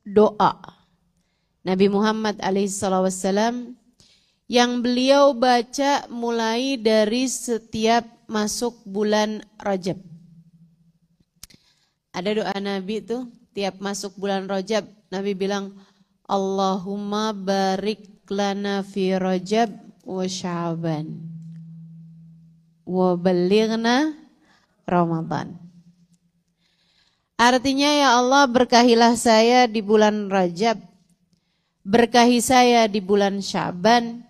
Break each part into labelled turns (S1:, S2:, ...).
S1: doa Nabi Muhammad alaihissalam yang beliau baca mulai dari setiap masuk bulan Rajab. Ada doa Nabi tuh, tiap masuk bulan Rajab, Nabi bilang, Allahumma barik lana fi Rajab wa Sya'ban wa balighna Ramadan. Artinya ya Allah berkahilah saya di bulan Rajab, berkahi saya di bulan Sya'ban,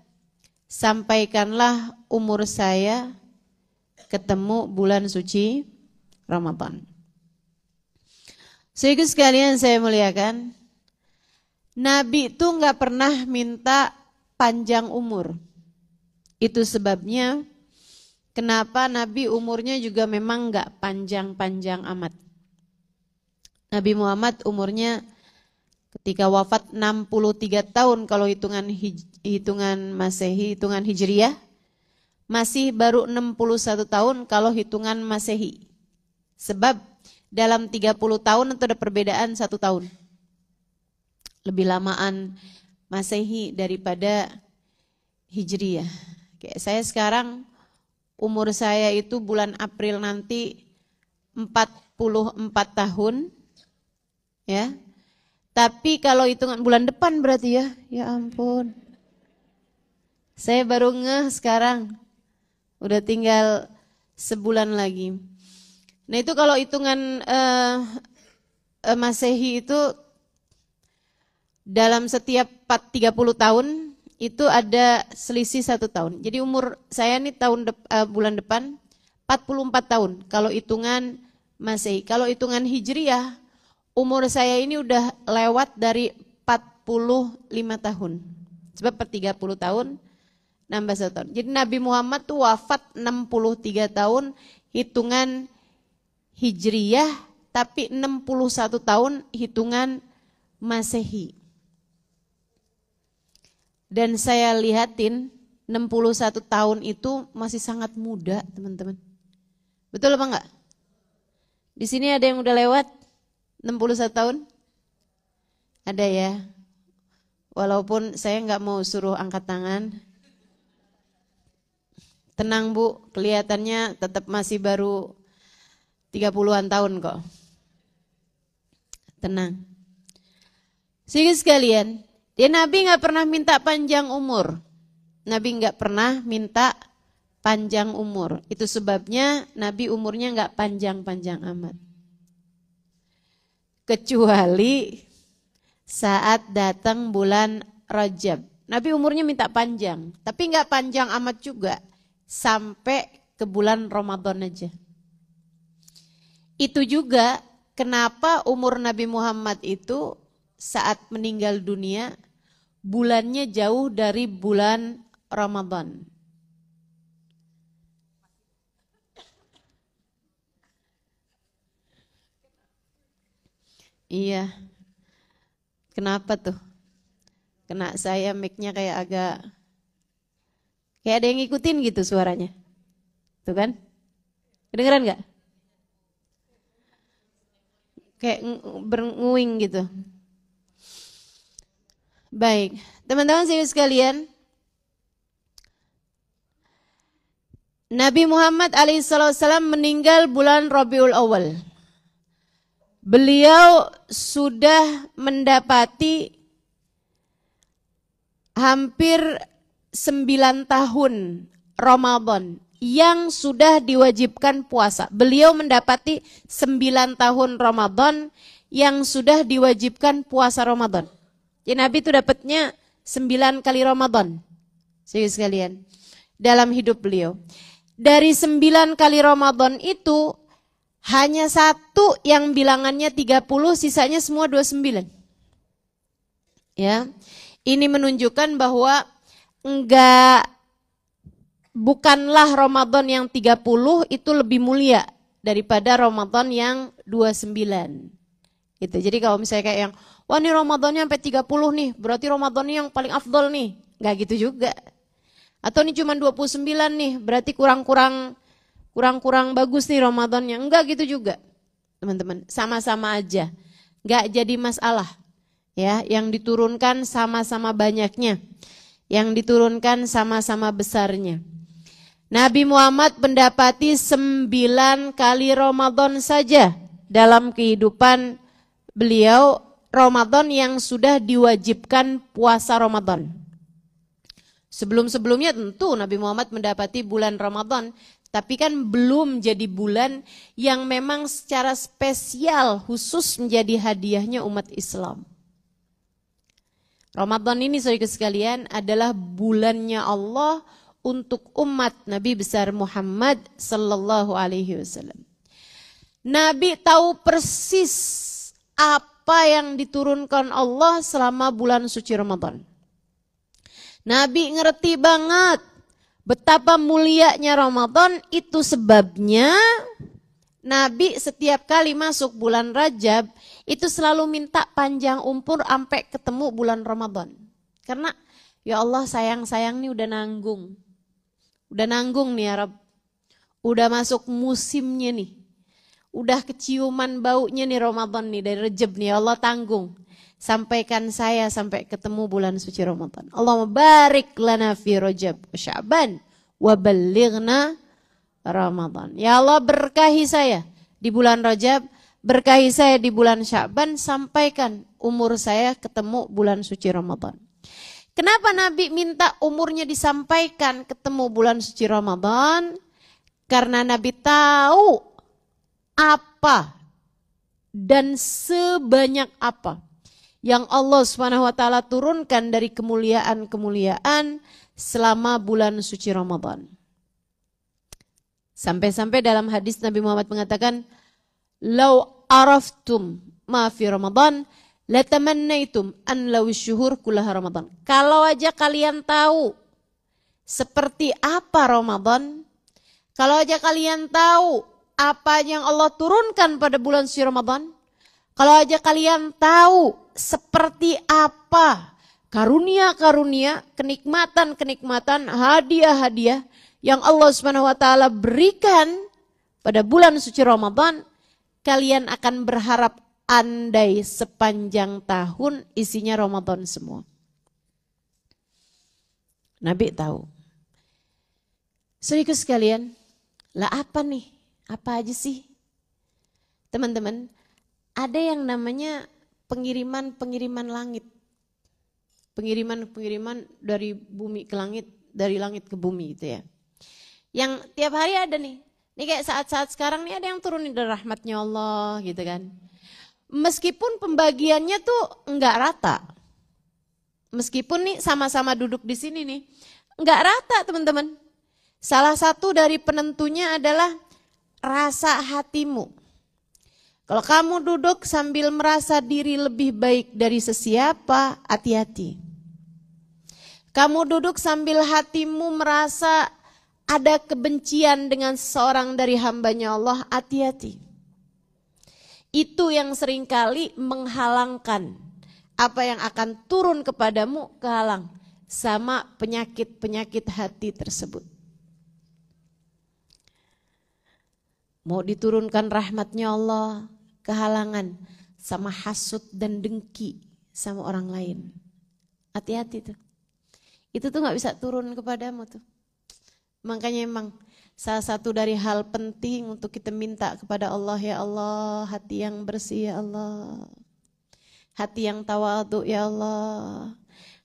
S1: sampaikanlah umur saya ketemu bulan suci Ramadan. Saudara sekalian saya muliakan, Nabi itu nggak pernah minta panjang umur. Itu sebabnya kenapa Nabi umurnya juga memang nggak panjang-panjang amat. Nabi Muhammad umurnya ketika wafat 63 tahun kalau hitungan Masehi, hitungan Hijriyah, masih baru 61 tahun kalau hitungan Masehi. Sebab dalam 30 tahun itu ada perbedaan 1 tahun. Lebih lamaan Masehi daripada Hijriyah. Kayak saya sekarang umur saya itu bulan April nanti 44 tahun. Ya. Tapi kalau hitungan bulan depan berarti ya ampun. Saya baru ngeh sekarang. Udah tinggal sebulan lagi. Nah itu kalau hitungan Masehi itu dalam setiap 30 tahun itu ada selisih 1 tahun. Jadi umur saya nih bulan depan 44 tahun kalau hitungan Masehi. Kalau hitungan Hijriyah umur saya ini udah lewat dari 45 tahun. Sebab per 30 tahun nambah 1 tahun. Jadi Nabi Muhammad tuh wafat 63 tahun hitungan Hijriyah, tapi 61 tahun hitungan Masehi. Dan saya lihatin 61 tahun itu masih sangat muda, teman-teman. Betul apa enggak? Di sini ada yang udah lewat 61 tahun? Ada ya. Walaupun saya enggak mau suruh angkat tangan. Tenang Bu, kelihatannya tetap masih baru 30-an tahun kok. Tenang. Sehingga sekalian, Nabi enggak pernah minta panjang umur. Nabi enggak pernah minta panjang umur. Itu sebabnya Nabi umurnya enggak panjang-panjang amat. Kecuali saat datang bulan Rajab. Nabi umurnya minta panjang, tapi enggak panjang amat juga. Sampai ke bulan Ramadan aja. Itu juga kenapa umur Nabi Muhammad itu saat meninggal dunia bulannya jauh dari bulan Ramadan. Iya. Kenapa tuh? Kena saya mic-nya kayak ada yang ngikutin gitu suaranya. Tuh kan? Kedengeran nggak? Kayak bernguing gitu. Baik, teman-teman sekalian, Nabi Muhammad alaihissalam meninggal bulan Rabiul Awal. Beliau sudah mendapati hampir 9 tahun Ramadan yang sudah diwajibkan puasa. Beliau mendapati 9 tahun Ramadan yang sudah diwajibkan puasa Ramadan. Jadi Nabi itu dapatnya 9 kali Ramadan. Sekalian dalam hidup beliau. Dari 9 kali Ramadan itu hanya 1 yang bilangannya 30, sisanya semua 29. Ya. Ini menunjukkan bahwa bukanlah Ramadan yang 30 itu lebih mulia daripada Ramadan yang 29. Gitu. Jadi kalau misalnya kayak yang wah ini Ramadannya sampai 30 nih, berarti Ramadannya yang paling afdol nih. Enggak gitu juga. Atau ini cuma 29 nih, berarti kurang bagus nih Ramadannya. Enggak gitu juga. Teman-teman, sama-sama aja. Enggak jadi masalah. Ya, yang diturunkan sama-sama banyaknya, yang diturunkan sama-sama besarnya. Nabi Muhammad mendapati 9 kali Ramadan saja dalam kehidupan beliau, Ramadan yang sudah diwajibkan puasa Ramadan. Sebelum-sebelumnya tentu Nabi Muhammad mendapati bulan Ramadan, tapi kan belum jadi bulan yang memang secara spesial khusus menjadi hadiahnya umat Islam. Ramadan ini saudara sekalian adalah bulannya Allah untuk umat Nabi besar Muhammad sallallahu alaihi wasallam. Nabi tahu persis apa yang diturunkan Allah selama bulan suci Ramadan. Nabi ngerti banget betapa mulianya Ramadan, itu sebabnya Nabi setiap kali masuk bulan Rajab itu selalu minta panjang umur sampai ketemu bulan Ramadan. Karena ya Allah sayang-sayang nih udah nanggung. Udah nanggung nih ya Rabb. Udah masuk musimnya nih. Udah keciuman baunya nih Ramadan nih dari Rajab nih, ya Allah tanggung. Sampaikan saya sampai ketemu bulan suci Ramadan. Allahumma barik lana fi Rajab wa Sya'ban wa ballighna Ramadan. Ya Allah berkahi saya di bulan Rajab, berkahi saya di bulan Sya'ban, sampaikan umur saya ketemu bulan suci Ramadan. Kenapa Nabi minta umurnya disampaikan ketemu bulan suci Ramadan? Karena Nabi tahu apa dan sebanyak apa yang Allah SWT turunkan dari kemuliaan-kemuliaan selama bulan suci Ramadan. Sampai-sampai dalam hadis Nabi Muhammad mengatakan, "Lau araftum ma fi Ramadan, latamannaitum an law syuhur kullaha Ramadan." Kalau aja kalian tahu seperti apa Ramadan, kalau aja kalian tahu apa yang Allah turunkan pada bulan suci Ramadan, kalau aja kalian tahu seperti apa karunia-karunia, kenikmatan-kenikmatan, hadiah-hadiah yang Allah SWT berikan pada bulan suci Ramadan, kalian akan berharap andai sepanjang tahun isinya Ramadan semua. Nabi tahu. Saudara sekalian, lah apa nih? Apa aja sih? Teman-teman, ada yang namanya pengiriman-pengiriman langit. Pengiriman-pengiriman dari bumi ke langit, dari langit ke bumi gitu ya. Yang tiap hari ada nih. Ini kayak saat-saat sekarang nih ada yang turun dari rahmatnya Allah gitu kan. Meskipun pembagiannya tuh enggak rata. Meskipun nih sama-sama duduk di sini nih, enggak rata teman-teman. Salah satu dari penentunya adalah rasa hatimu. Kalau kamu duduk sambil merasa diri lebih baik dari sesiapa, hati-hati. Kamu duduk sambil hatimu merasa ada kebencian dengan seseorang dari hambanya Allah, hati-hati. Itu yang seringkali menghalangkan apa yang akan turun kepadamu, kehalang sama penyakit-penyakit hati tersebut. Mau diturunkan rahmatnya Allah, kehalangan sama hasud dan dengki sama orang lain. Hati-hati tuh. Itu tuh gak bisa turun kepadamu tuh. Makanya emang salah satu dari hal penting untuk kita minta kepada Allah, ya Allah, hati yang bersih ya Allah. Hati yang tawadhu ya Allah.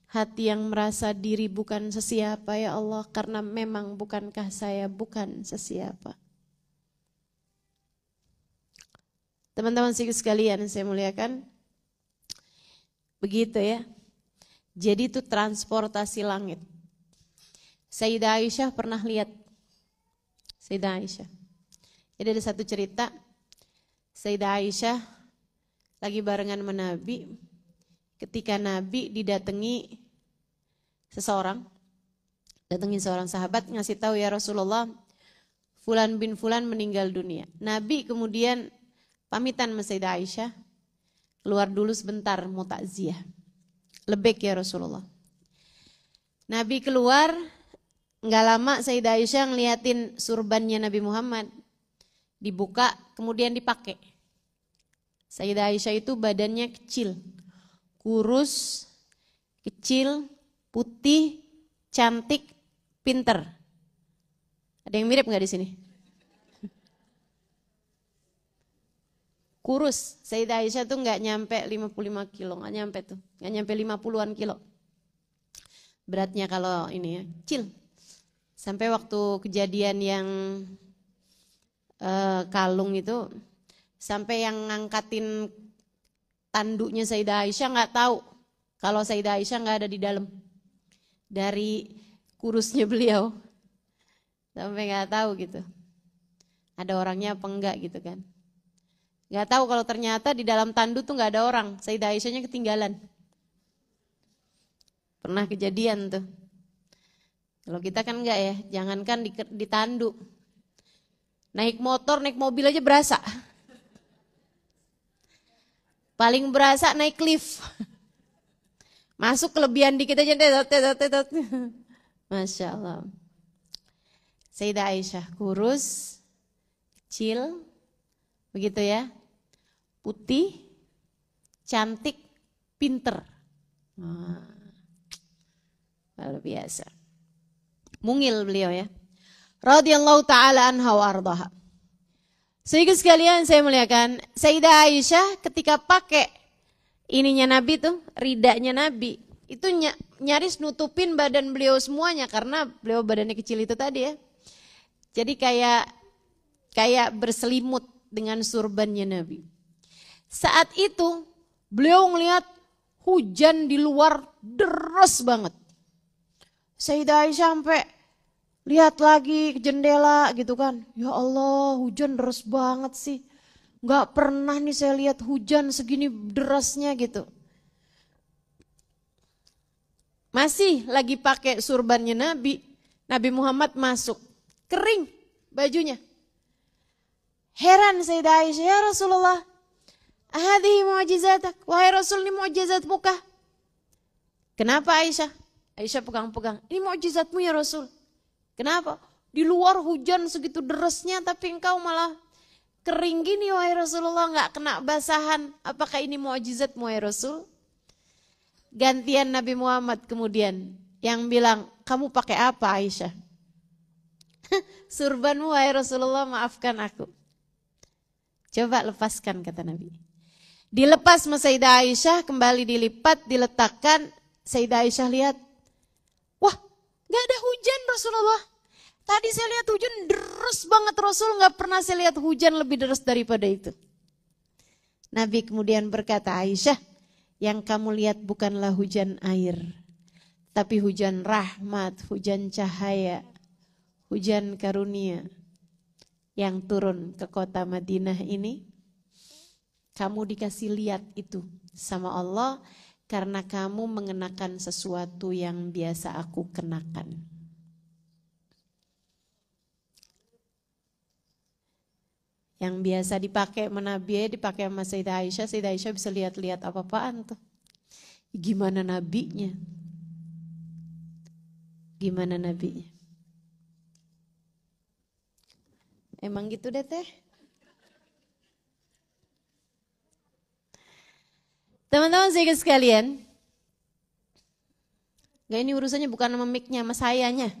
S1: Hati yang merasa diri bukan sesiapa ya Allah, karena memang bukankah saya bukan sesiapa. Teman-teman sekalian saya muliakan, begitu ya. Jadi itu transportasi langit. Sayyidah Aisyah pernah lihat. Sayyidah Aisyah. Jadi ada satu cerita. Sayyidah Aisyah lagi barengan sama Nabi. Ketika Nabi didatangi seseorang. Datengin seorang sahabat ngasih tahu, ya Rasulullah, Fulan bin Fulan meninggal dunia. Nabi kemudian pamitan sama Sayyidah Aisyah. Keluar dulu sebentar mau takziah. Lebek ya Rasulullah. Nabi keluar. Nggak lama Sayyidah Aisyah ngeliatin surbannya Nabi Muhammad. Dibuka kemudian dipakai. Sayyidah Aisyah itu badannya kecil. kurus, kecil, putih, cantik, pinter. Ada yang mirip nggak di sini? Kurus, Sayyidah Aisyah tuh nggak nyampe 55 kilo, nggak nyampe tuh, nggak nyampe 50-an kilo. Beratnya kalau ini ya, kecil. Sampai waktu kejadian yang kalung itu, sampai yang ngangkatin tanduknya Sayyidah Aisyah nggak tahu kalau Sayyidah Aisyah nggak ada di dalam. Dari kurusnya beliau sampai nggak tahu gitu. Ada orangnya apa enggak gitu kan. Nggak tahu kalau ternyata di dalam tanduk tuh nggak ada orang. Sayyidah Aisyahnya ketinggalan. Pernah kejadian tuh. Kalau kita kan enggak ya, jangankan di tanduk. Naik motor, naik mobil aja berasa. Paling berasa naik lift. Masuk kelebihan dikit aja. Masya Allah. Sayyidah Aisyah kurus, kecil, begitu ya. Putih, cantik, pinter. Luar biasa. Mungil beliau ya. Radhiyallahu ta'ala anha wa ardaha. Sehingga sekalian saya muliakan, Sayyidah Aisyah ketika pakai ininya Nabi tuh, ridanya Nabi, itu nyaris nutupin badan beliau semuanya karena beliau badannya kecil itu tadi ya. Jadi kayak berselimut dengan surbannya Nabi. Saat itu beliau ngelihat hujan di luar deras banget. Sayyidah Aisyah sampai lihat lagi ke jendela gitu kan. Ya Allah, hujan deras banget sih. Gak pernah nih saya lihat hujan segini derasnya gitu. Masih lagi pakai surbannya Nabi. Nabi Muhammad masuk. Kering bajunya. Heran Sayyidah Aisyah, ya Rasulullah. Hadhihi mu'jizatak. Wahai Rasul, ini mu'jizatmu kah? Kenapa Aisyah? Aisyah pegang-pegang. Ini mu'jizatmu ya Rasul. Kenapa? Di luar hujan segitu derasnya tapi engkau malah kering gini wahai Rasulullah, gak kena basahan. Apakah ini mu'jizatmu wahai Rasul? Gantian Nabi Muhammad kemudian yang bilang, kamu pakai apa Aisyah? Surbanmu wahai Rasulullah, maafkan aku. Coba lepaskan kata Nabi. Dilepas sama Sayyidah Aisyah, kembali dilipat, diletakkan. Sayyidah Aisyah lihat, wah gak ada hujan Rasulullah. Tadi saya lihat hujan deras banget Rasul, gak pernah saya lihat hujan lebih deras daripada itu. Nabi kemudian berkata, Aisyah, yang kamu lihat bukanlah hujan air, tapi hujan rahmat, hujan cahaya, hujan karunia yang turun ke kota Madinah ini. Kamu dikasih lihat itu sama Allah karena kamu mengenakan sesuatu yang biasa aku kenakan. Yang biasa dipakai Nabi, dipakai sama Sayyidah Aisyah. Sayyidah Aisyah bisa lihat-lihat apa-apaan tuh. Gimana nabinya? Gimana nabinya? Emang gitu deh teh. Teman-teman sekalian, gak, ini urusannya bukan sama mic-nya, sama sayanya.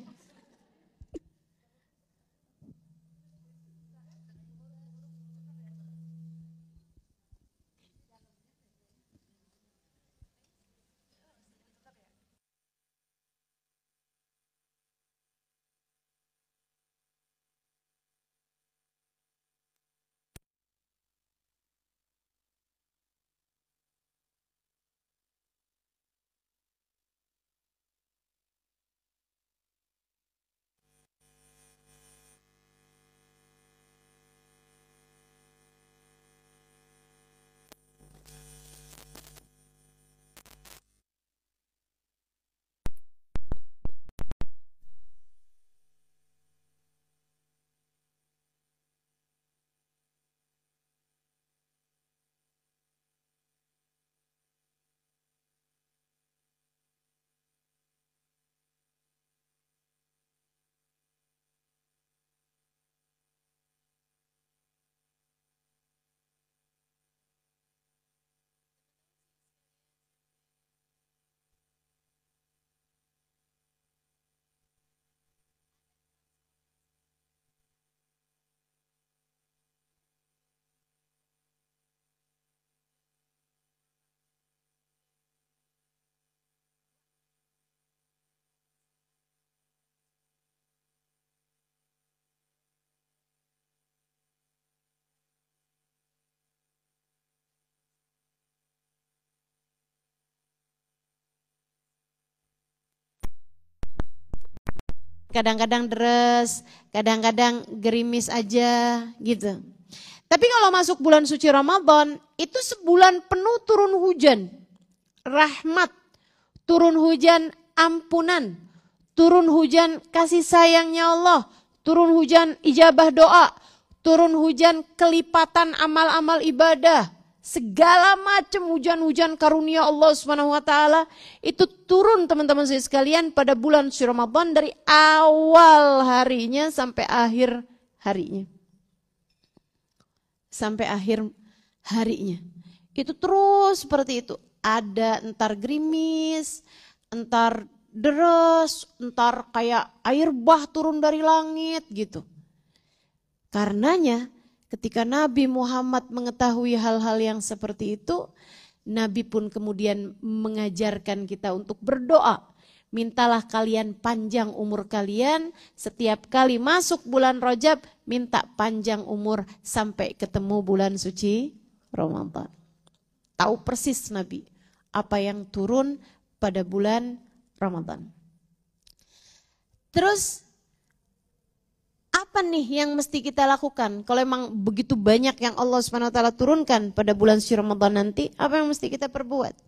S1: kadang-kadang deres, kadang-kadang gerimis aja gitu. Tapi kalau masuk bulan suci Ramadan, itu sebulan penuh turun hujan, rahmat, turun hujan ampunan, turun hujan kasih sayangnya Allah, turun hujan ijabah doa, turun hujan kelipatan amal-amal ibadah, segala macam hujan-hujan karunia Allah Subhanahu wa taala itu turun teman-teman saya sekalian pada bulan suci Ramadan dari awal harinya sampai akhir harinya. Sampai akhir harinya. Itu terus seperti itu. Ada entar gerimis, entar deres, entar kayak air bah turun dari langit gitu. Karenanya ketika Nabi Muhammad mengetahui hal-hal yang seperti itu, Nabi pun kemudian mengajarkan kita untuk berdoa. Mintalah kalian panjang umur kalian, setiap kali masuk bulan Rajab, minta panjang umur sampai ketemu bulan suci Ramadan. Tahu persis Nabi apa yang turun pada bulan Ramadan. Terus apa nih yang mesti kita lakukan? Kalau memang begitu banyak yang Allah Subhanahu wa taala turunkan pada bulan suci Ramadan nanti, apa yang mesti kita perbuat?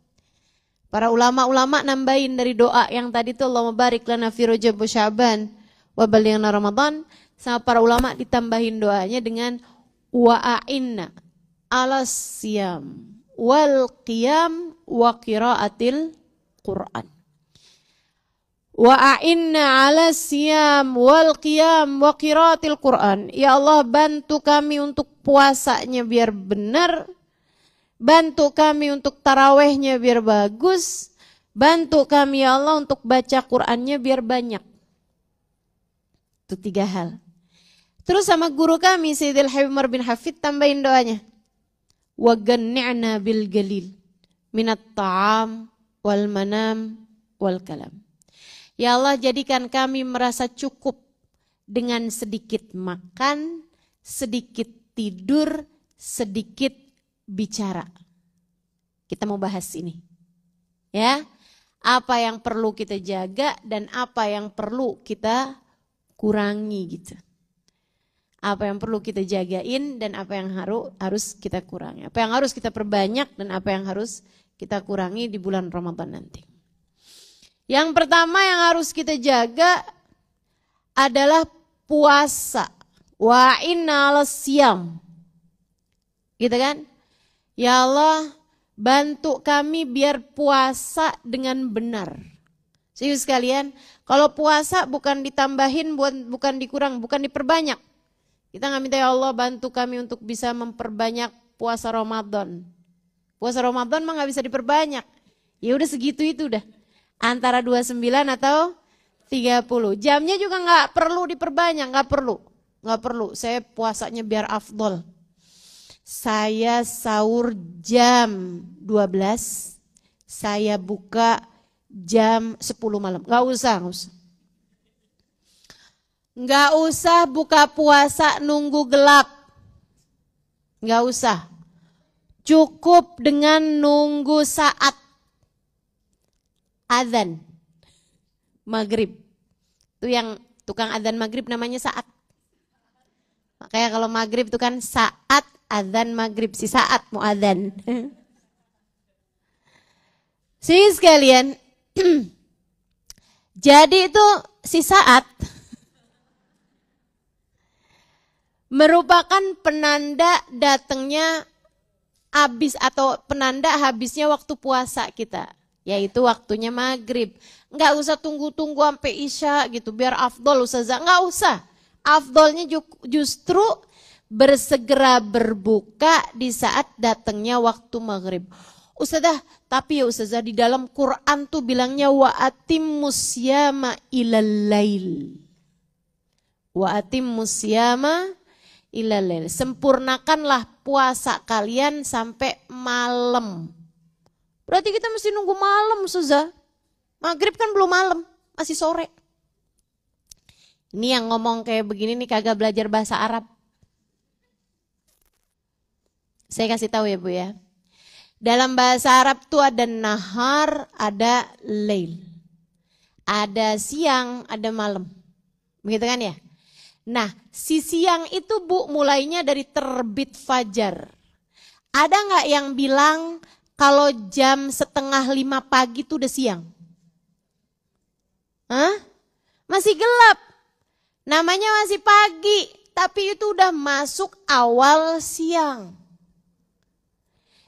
S1: Para ulama-ulama nambahin dari doa yang tadi itu Allahumma barik lana fi Rajab wa Sya'ban wa ballighna Ramadan, sama para ulama ditambahin doanya dengan wa'inna 'alas siyam wal qiyam wa qiraatil Qur'an. Wa'inna 'alas siyam wal qiyam wa qiraatil Qur'an. Ya Allah, bantu kami untuk puasanya biar benar. Bantu kami untuk tarawehnya biar bagus. Bantu kami ya Allah untuk baca Qur'annya biar banyak. Itu 3 hal. Terus sama guru kami Sayyidil Habib Umar bin Hafid tambahin doanya. Wa ganni'na bil galil minat ta'am wal manam wal kalam. Ya Allah, jadikan kami merasa cukup dengan sedikit makan, sedikit tidur, sedikit bicara. Kita mau bahas ini. Ya. Apa yang perlu kita jaga dan apa yang perlu kita kurangi gitu. Apa yang perlu kita jagain dan apa yang harus kita kurangi. Apa yang harus kita perbanyak dan apa yang harus kita kurangi di bulan Ramadan nanti. Yang pertama yang harus kita jaga adalah puasa. Wa inna alasyam. Gitu kan? Ya Allah, bantu kami biar puasa dengan benar. Serius sekalian, kalau puasa bukan ditambahin, bukan dikurang, bukan diperbanyak. Kita nggak minta ya Allah bantu kami untuk bisa memperbanyak puasa Ramadan. Puasa Ramadan mah nggak bisa diperbanyak. Ya udah segitu itu udah. Antara 29 atau 30. Jamnya juga nggak perlu diperbanyak, nggak perlu. Saya puasanya biar afdol. Saya sahur jam 12, saya buka jam 10 malam. Nggak usah. Nggak usah buka puasa nunggu gelap. Nggak usah. Cukup dengan nunggu saat azan maghrib. Itu yang tukang azan maghrib namanya saat. Makanya kalau maghrib itu kan saat azan maghrib, si saat mau azan. Sih sekalian. Jadi itu si saat merupakan penanda datangnya habis atau penanda habisnya waktu puasa kita. Yaitu waktunya maghrib. Nggak usah tunggu-tunggu sampai isya gitu biar afdol ustazah. Nggak usah. Afdolnya justru bersegera berbuka di saat datangnya waktu maghrib. Ustazah, tapi ya ustazah di dalam Quran tuh bilangnya wa atimmus siyama ilal lail. Wa atimmus siyama ilal lail. Sempurnakanlah puasa kalian sampai malam. Berarti kita mesti nunggu malam ustazah. Maghrib kan belum malam, masih sore. Ini yang ngomong kayak begini nih kagak belajar bahasa Arab. Saya kasih tahu ya Bu ya. Dalam bahasa Arab tuh ada nahar, ada lail. Ada siang, ada malam. Begitu kan ya? Nah, si siang itu Bu mulainya dari terbit fajar. Ada nggak yang bilang kalau jam 4:30 pagi itu udah siang? Hah? Masih gelap. Namanya masih pagi, tapi itu udah masuk awal siang.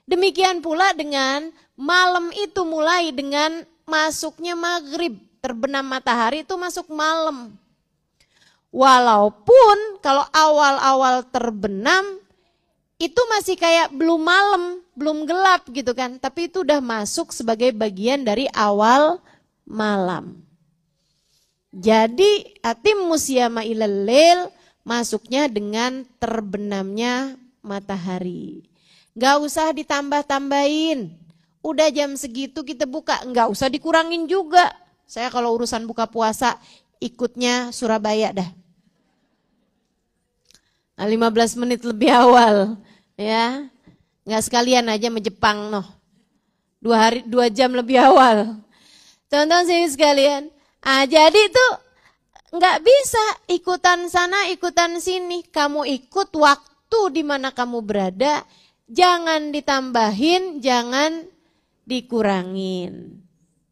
S1: Demikian pula dengan malam itu mulai dengan masuknya maghrib. Terbenam matahari itu masuk malam. Walaupun kalau awal-awal terbenam itu masih kayak belum malam, belum gelap gitu kan. Tapi itu udah masuk sebagai bagian dari awal malam. Jadi atimmu siyama ilal lail masuknya dengan terbenamnya matahari. Gak usah ditambah-tambahin. Udah jam segitu kita buka, gak usah dikurangin juga. Saya kalau urusan buka puasa ikutnya Surabaya dah. 15 menit lebih awal, ya. Nggak sekalian aja sama Jepang, noh. 2 jam lebih awal. Teman-teman sini sekalian. Jadi itu nggak bisa ikutan sana, ikutan sini. Kamu ikut waktu di mana kamu berada. Jangan ditambahin, jangan dikurangin.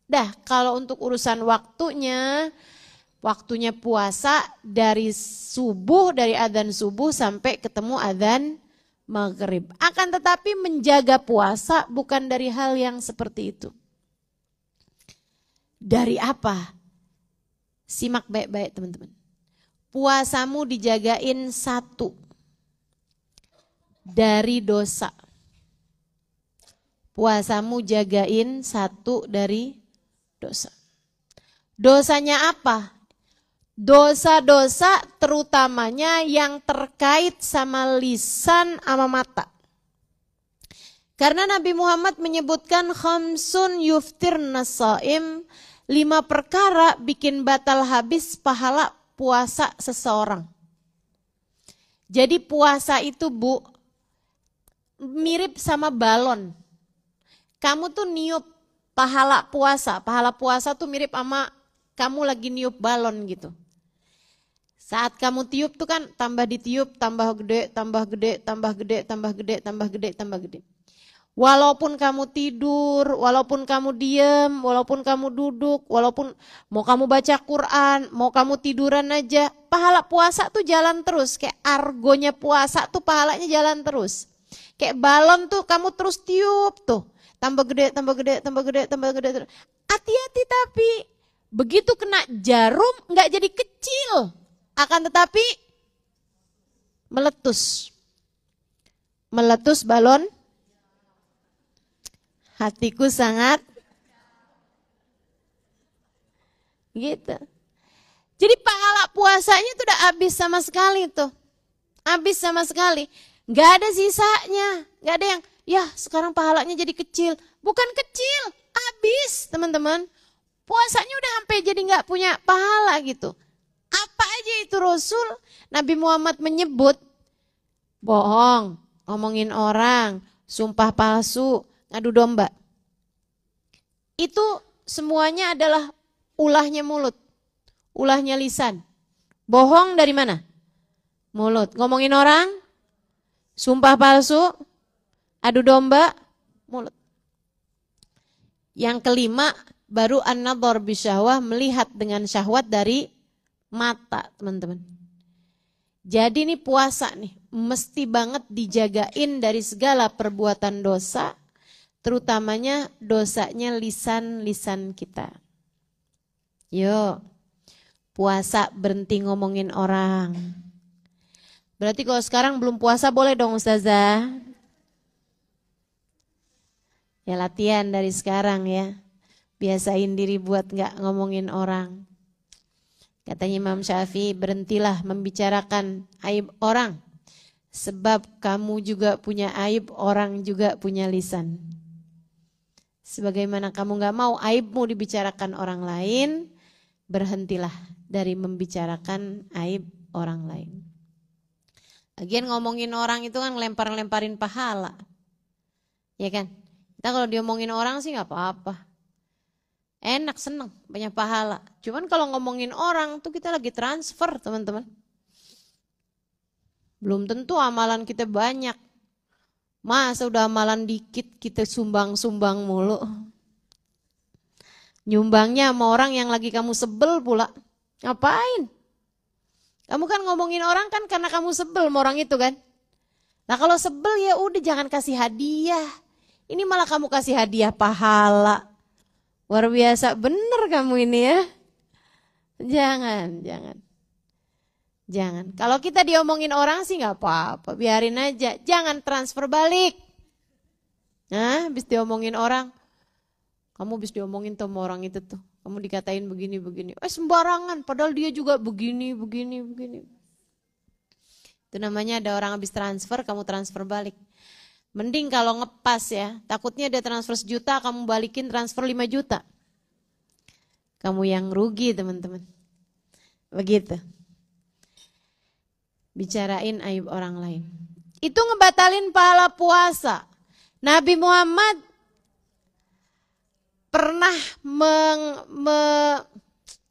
S1: Dah, kalau untuk urusan waktunya puasa dari subuh, dari adzan subuh sampai ketemu adzan maghrib. Akan tetapi menjaga puasa bukan dari hal yang seperti itu. Dari apa? Simak baik-baik teman-teman. Puasamu dijagain 1 dari dosa. Puasamu jagain 1 dari dosa. Dosanya apa? Dosa-dosa terutamanya yang terkait sama lisan sama mata. Karena Nabi Muhammad menyebutkan khamsun yuftirna shaim, 5 perkara bikin batal habis pahala puasa seseorang. Jadi puasa itu Bu, mirip sama balon. Kamu tuh niup pahala puasa tuh mirip sama kamu lagi niup balon gitu. Saat kamu tiup tuh kan tambah ditiup, tambah gede, tambah gede, tambah gede, tambah gede, tambah gede, tambah gede. Walaupun kamu tidur, walaupun kamu diem, walaupun kamu duduk, walaupun mau kamu baca Quran, mau kamu tiduran aja, pahala puasa tuh jalan terus. Kayak argonya puasa tuh pahalanya jalan terus. Kayak balon tuh kamu terus tiup tuh. Tambah gede, tambah gede, tambah gede, tambah gede. Hati-hati tapi begitu kena jarum nggak jadi kecil. Akan tetapi meletus. Meletus balon. Hatiku sangat gitu. Jadi pahala puasanya tuh udah habis sama sekali tuh. Habis sama sekali. Gak ada sisanya. Gak ada yang, ya sekarang pahalanya jadi kecil. Bukan kecil, habis teman-teman. Puasanya udah sampai jadi gak punya pahala gitu. Apa aja itu Rasul? Nabi Muhammad menyebut bohong, ngomongin orang, sumpah palsu, ngadu domba. Itu semuanya adalah ulahnya mulut, ulahnya lisan. Bohong dari mana? Mulut. Ngomongin orang, sumpah palsu, adu domba, mulut. Yang kelima, baru an-nadhar bisyahwah, melihat dengan syahwat dari mata, teman-teman. Jadi ini puasa nih, mesti banget dijagain dari segala perbuatan dosa, terutamanya dosanya lisan-lisan kita. Yuk, puasa berhenti ngomongin orang. Berarti kalau sekarang belum puasa boleh dong Ustazah? Ya latihan dari sekarang ya. Biasain diri buat gak ngomongin orang. Katanya Imam Syafi'i, berhentilah membicarakan aib orang. Sebab kamu juga punya aib, orang juga punya lisan. Sebagaimana kamu gak mau aibmu dibicarakan orang lain, berhentilah dari membicarakan aib orang lain. Lagian ngomongin orang itu kan lempar-lemparin pahala. Ya kan? Kita kalau diomongin orang sih gak apa-apa. Enak, senang, banyak pahala. Cuman kalau ngomongin orang tuh kita lagi transfer teman-teman. Belum tentu amalan kita banyak. Masa udah amalan dikit kita sumbang-sumbang mulu. Nyumbangnya sama orang yang lagi kamu sebel pula. Ngapain? Kamu kan ngomongin orang kan karena kamu sebel sama orang itu kan. Nah kalau sebel ya udah jangan kasih hadiah. Ini malah kamu kasih hadiah pahala. Luar biasa bener kamu ini ya. Jangan. Kalau kita diomongin orang sih nggak apa-apa, biarin aja. Jangan transfer balik. Nah, habis diomongin orang, kamu habis diomongin sama orang itu tuh. Kamu dikatain begini. Sembarangan, padahal dia juga begini. Itu namanya ada orang habis transfer, kamu transfer balik. Mending kalau ngepas ya, takutnya dia transfer 1 juta, kamu balikin transfer 5 juta. Kamu yang rugi teman-teman. Begitu. Bicarain aib orang lain. Itu ngebatalin pahala puasa. Nabi Muhammad pernah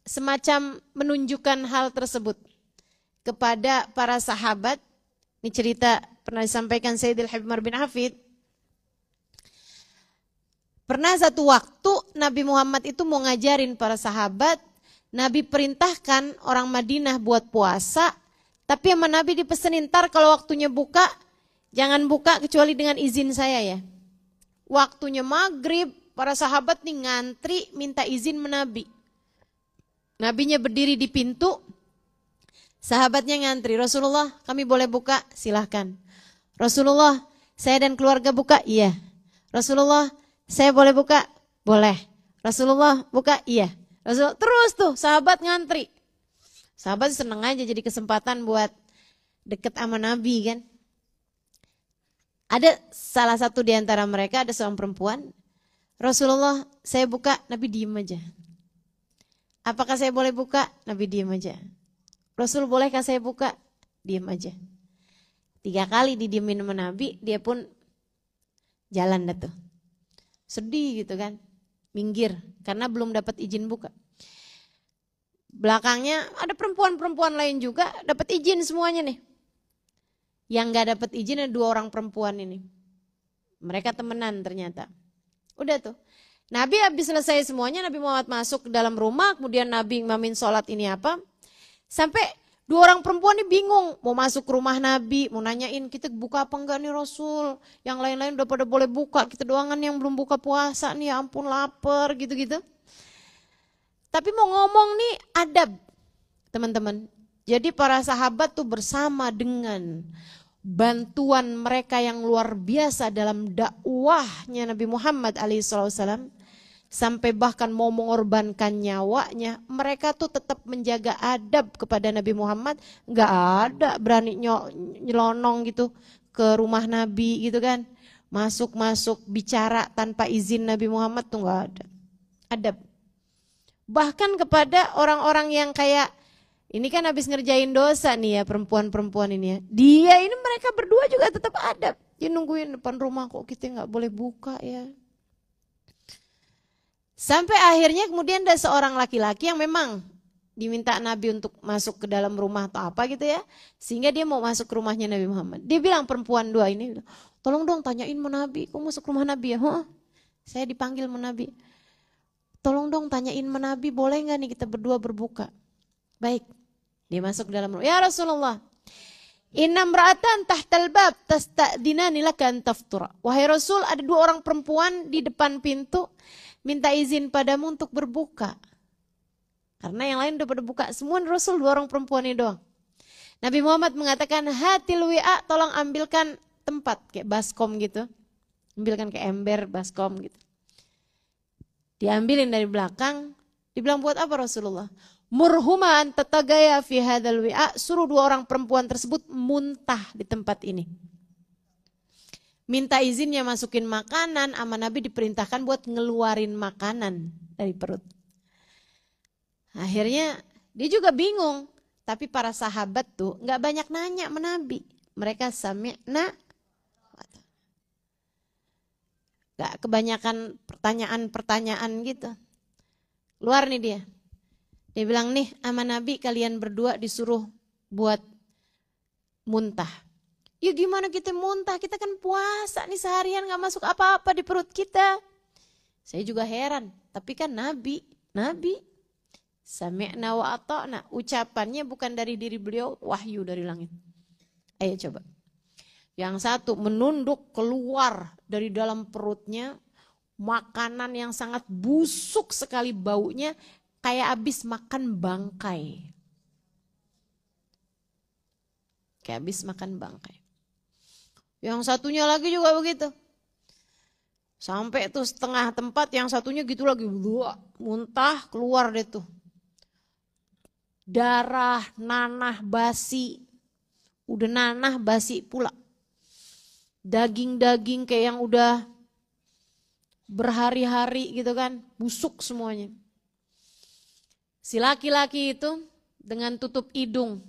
S1: semacam menunjukkan hal tersebut kepada para sahabat. Ini cerita pernah disampaikan Sayyidil Habib Umar bin Hafid. Pernah satu waktu Nabi Muhammad itu mau ngajarin para sahabat, Nabi perintahkan orang Madinah buat puasa, tapi sama Nabi dipesenin ntar kalau waktunya buka, jangan buka kecuali dengan izin saya ya. Waktunya maghrib, para sahabat nih ngantri minta izin menabi. Nabinya berdiri di pintu, sahabatnya ngantri, Rasulullah kami boleh buka? Silahkan. Rasulullah saya dan keluarga buka? Iya. Rasulullah saya boleh buka? Boleh. Rasulullah buka? Iya. Rasulullah, terus tuh sahabat ngantri. Sahabat seneng aja jadi kesempatan buat deket sama Nabi kan. Ada salah satu di antara mereka, ada seorang perempuan. Rasulullah saya buka, Nabi diem aja. Apakah saya boleh buka? Nabi diem aja. Rasul bolehkah saya buka? Diem aja. 3 kali didiemin sama Nabi, dia pun jalan dah tuh. Sedih gitu kan, minggir karena belum dapat izin buka. Belakangnya ada perempuan-perempuan lain juga dapat izin semuanya nih. Yang gak dapat izin ada 2 orang perempuan ini. Mereka temenan ternyata. Udah tuh. Nabi habis selesai semuanya, Nabi Muhammad masuk ke dalam rumah, kemudian Nabi imamin sholat ini apa. Sampai 2 orang perempuan ini bingung, mau masuk ke rumah Nabi, mau nanyain kita buka apa enggak nih Rasul. Yang lain-lain udah pada boleh buka, kita doangan yang belum buka puasa nih, ya ampun lapar gitu-gitu. Tapi mau ngomong nih adab teman-teman. Jadi para sahabat tuh bersama dengan bantuan mereka yang luar biasa dalam dakwahnya Nabi Muhammad SAW. Sampai bahkan mau mengorbankan nyawanya, mereka tuh tetap menjaga adab kepada Nabi Muhammad. Nggak ada berani nyelonong gitu ke rumah Nabi gitu kan. Masuk-masuk bicara tanpa izin Nabi Muhammad tuh nggak ada. Adab. Bahkan kepada orang-orang yang kayak, ini kan habis ngerjain dosa nih ya perempuan-perempuan ini ya. Dia ini mereka berdua juga tetap adab. Dia nungguin depan rumah, kok kita nggak boleh buka ya. Sampai akhirnya kemudian ada seorang laki-laki yang memang diminta Nabi untuk masuk ke dalam rumah atau apa gitu ya. Sehingga dia mau masuk ke rumahnya Nabi Muhammad. Dia bilang perempuan 2 ini, tolong dong tanyain sama Nabi, kok masuk ke rumah Nabi ya? Saya dipanggil sama Nabi. Tolong dong tanyain sama Nabi, boleh gak nih kita berdua berbuka? Baik, dia masuk ke dalam rumah. Ya Rasulullah, inna mra'atan tahtal bab tasta'dinani laka an taftura. Wahai Rasul, ada 2 orang perempuan di depan pintu minta izin padamu untuk berbuka. Karena yang lain udah pada buka. Semua Rasul 2 orang perempuan ini doang. Nabi Muhammad mengatakan, hatil wi'a, tolong ambilkan tempat kayak baskom gitu. Ambilkan kayak ember, baskom gitu. Diambilin dari belakang. Dibilang buat apa Rasulullah? Murhuman tatagaya fi hadzal wi'a, suruh 2 orang perempuan tersebut muntah di tempat ini. Minta izinnya masukin makanan, sama Nabi diperintahkan buat ngeluarin makanan dari perut. Akhirnya dia juga bingung, tapi para sahabat tuh nggak banyak nanya sama Nabi. Mereka sami'na, nggak kebanyakan pertanyaan-pertanyaan gitu. Keluar nih dia. Dia bilang nih sama Nabi kalian berdua disuruh buat muntah. Ya gimana kita muntah, kita kan puasa nih seharian gak masuk apa-apa di perut kita. Saya juga heran, tapi kan Nabi. Sami'na wa ata'na, ucapannya bukan dari diri beliau, wahyu dari langit. Ayo coba. Yang satu menunduk keluar dari dalam perutnya, makanan yang sangat busuk sekali baunya, kayak habis makan bangkai. Kayak habis makan bangkai. Yang satunya lagi juga begitu. Sampai tuh setengah tempat, yang satunya gitu lagi. Muntah, keluar deh tuh. Darah, nanah, basi. Udah nanah, basi pula. Daging-daging kayak yang udah berhari-hari gitu kan. Busuk semuanya. Si laki-laki itu dengan tutup hidung.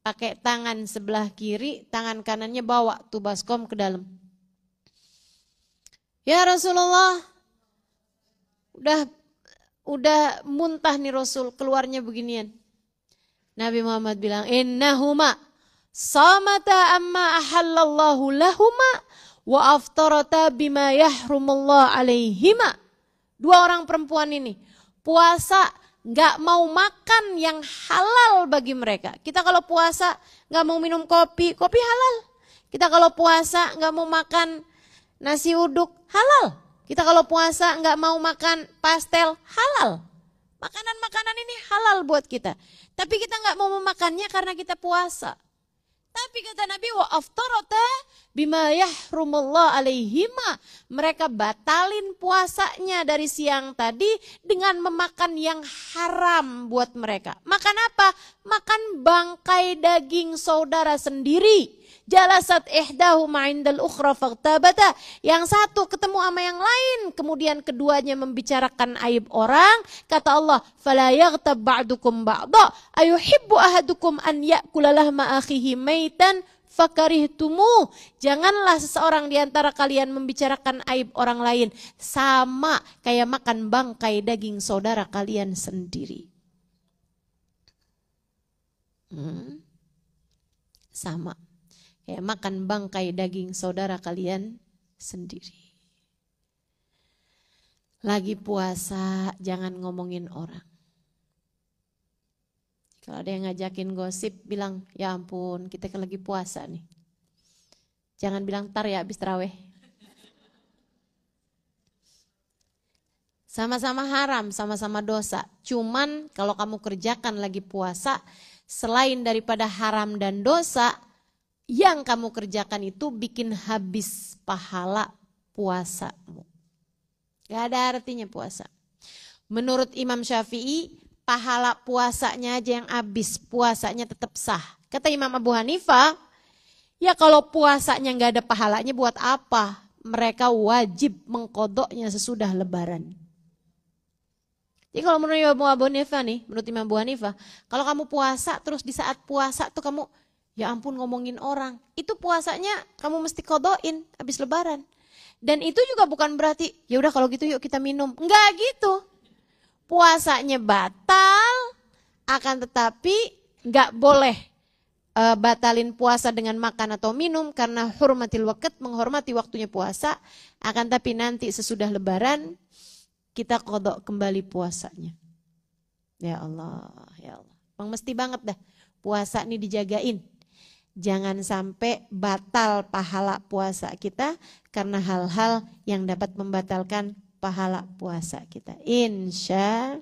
S1: Pakai tangan sebelah kiri, tangan kanannya bawa tuh baskom ke dalam. Ya Rasulullah, udah muntah nih Rasul, keluarnya beginian. Nabi Muhammad bilang, innahuma samata amma ahallallahu lahuma wa aftarata bima yahrumullah alaihima. Dua orang perempuan ini puasa nggak mau makan yang halal bagi mereka. Kita kalau puasa nggak mau minum kopi, kopi halal. Kita kalau puasa nggak mau makan nasi uduk, halal. Kita kalau puasa nggak mau makan pastel, halal. Makanan-makanan ini halal buat kita. Tapi kita nggak mau memakannya karena kita puasa. Tapi kata Nabi, wa aftarata bima yahrumullah alaihima. Mereka batalin puasanya dari siang tadi dengan memakan yang haram buat mereka. Makan apa? Makan bangkai daging saudara sendiri. Jalasat ihdahuma indal ukhra faghtabata. Yang satu ketemu sama yang lain, kemudian keduanya membicarakan aib orang. Kata Allah, fala yaghtab ba'dukum ba'dha ayuhibbu ahadukum an ya'kula lahma akhihi maitan fakarihtumu. Janganlah seseorang di antara kalian membicarakan aib orang lain sama kayak makan bangkai daging saudara kalian sendiri. Sama kayak makan bangkai daging saudara kalian sendiri. Lagi puasa jangan ngomongin orang. Kalau ada yang ngajakin gosip bilang, ya ampun kita kan lagi puasa nih. Jangan bilang tar ya habis tarawih. Sama-sama haram, sama-sama dosa. Cuman kalau kamu kerjakan lagi puasa, selain daripada haram dan dosa, yang kamu kerjakan itu bikin habis pahala puasamu. Gak ada artinya puasa. Menurut Imam Syafi'i, pahala puasanya aja yang habis, puasanya tetap sah. Kata Imam Abu Hanifah, ya kalau puasanya gak ada pahalanya buat apa? Mereka wajib mengkodoknya sesudah lebaran. Jadi kalau menurut Imam Abu Hanifah nih, menurut Imam Abu Hanifah, kalau kamu puasa terus di saat puasa tuh kamu, ya ampun ngomongin orang, itu puasanya kamu mesti kodoin habis lebaran. Dan itu juga bukan berarti, ya udah kalau gitu yuk kita minum. Enggak gitu. Puasanya batal, akan tetapi enggak boleh batalin puasa dengan makan atau minum karena hurmatil waqt, menghormati waktunya puasa. Akan tapi nanti sesudah lebaran kita kodok kembali puasanya. Ya Allah, ya Allah. Bang mesti banget dah puasa ini dijagain. Jangan sampai batal pahala puasa kita karena hal-hal yang dapat membatalkan pahala puasa kita. Insya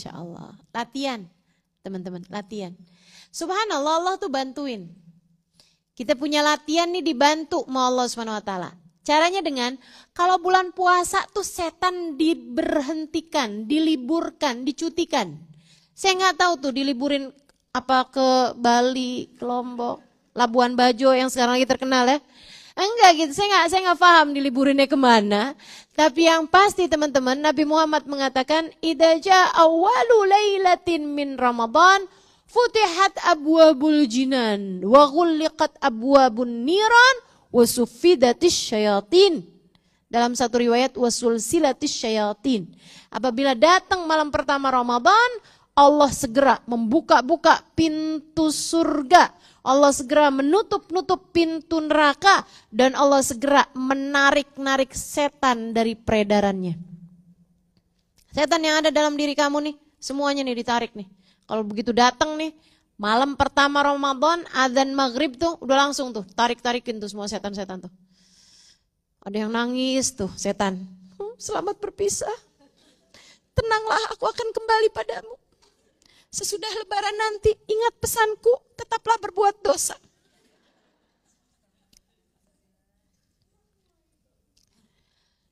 S1: Allah. Latihan, teman-teman, latihan. Subhanallah, Allah tuh bantuin. Kita punya latihan nih dibantu sama Allah SWT. Caranya dengan kalau bulan puasa tuh setan diberhentikan, diliburkan, dicutikan. Saya nggak tahu tuh diliburin apa ke Bali, ke Lombok, Labuan Bajo yang sekarang lagi terkenal ya. Enggak gitu, saya nggak paham diliburinnya kemana. Tapi yang pasti teman-teman, Nabi Muhammad mengatakan, idza jaa awwalu lailatin min Ramadan, futihat abwabul jinan, wa ghulliqat abwabun niran, wa suffidatis syayatin. Dalam satu riwayat wasulsilatis syayatin. Apabila datang malam pertama Ramadan, Allah segera membuka-buka pintu surga. Allah segera menutup-nutup pintu neraka. Dan Allah segera menarik-narik setan dari peredarannya. Setan yang ada dalam diri kamu nih, semuanya nih ditarik nih. Kalau begitu datang nih, malam pertama Ramadan, adzan maghrib tuh udah langsung tuh, tarik-tarikin tuh semua setan-setan tuh. Ada yang nangis tuh setan. Selamat berpisah. Tenanglah, aku akan kembali padamu. Sesudah lebaran nanti, ingat pesanku, tetaplah berbuat dosa.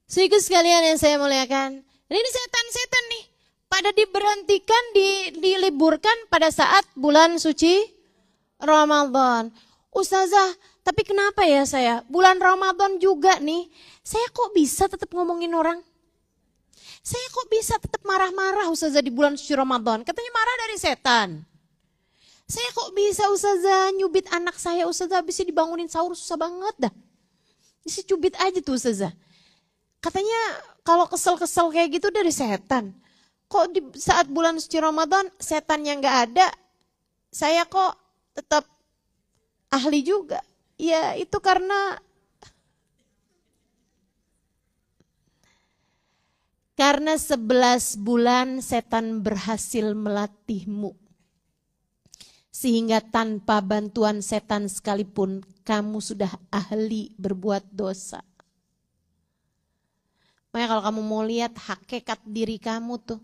S1: Saudara sekalian yang saya muliakan, ini setan-setan nih, pada diberhentikan, diliburkan pada saat bulan suci Ramadan. Ustazah, tapi kenapa ya saya, bulan Ramadan juga nih, saya kok bisa tetap ngomongin orang? Saya kok bisa tetap marah-marah Ustazah di bulan suci Ramadan? Katanya marah dari setan. Saya kok bisa Ustazah nyubit anak saya, Ustazah bisa dibangunin sahur susah banget dah. Bisa cubit aja tuh Ustazah. Katanya kalau kesel-kesel kayak gitu dari setan. Kok di saat bulan suci Ramadan setan yang gak ada, saya kok tetap ahli juga. Ya itu karena Karena 11 bulan setan berhasil melatihmu. Sehingga tanpa bantuan setan sekalipun kamu sudah ahli berbuat dosa. Makanya kalau kamu mau lihat hakikat diri kamu tuh.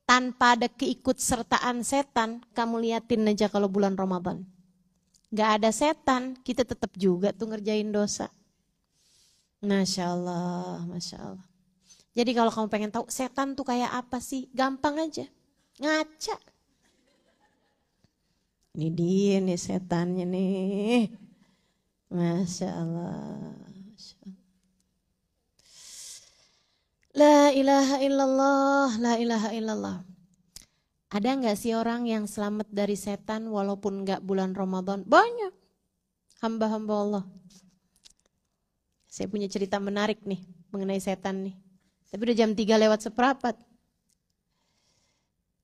S1: Tanpa ada keikutsertaan setan, kamu liatin aja kalau bulan Ramadan. Gak ada setan, kita tetap juga tuh ngerjain dosa. Masya Allah, Masya Allah. Jadi kalau kamu pengen tahu setan tuh kayak apa sih, gampang aja, ngaca. Ini dia nih setannya nih, Masya Allah. Masya Allah. La ilaha illallah, la ilaha illallah. Ada gak sih orang yang selamat dari setan walaupun gak bulan Ramadan? Banyak, hamba-hamba Allah. Saya punya cerita menarik nih mengenai setan nih. Tapi udah jam 3 lewat seperempat.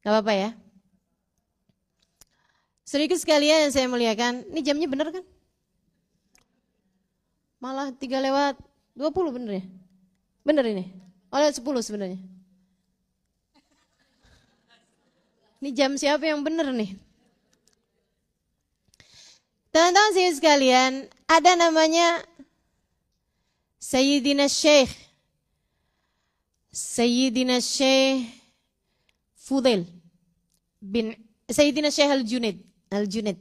S1: Gak apa-apa ya. Sedikit sekalian yang saya muliakan. Ini jamnya bener kan? Malah 3 lewat 20 bener ya? Bener ini? Oh lewat 10 sebenarnya. Ini jam siapa yang bener nih? Teman-teman sekalian, ada namanya Sayyidina Syekh Fudail bin Sayyidina Syekh Al-Junaid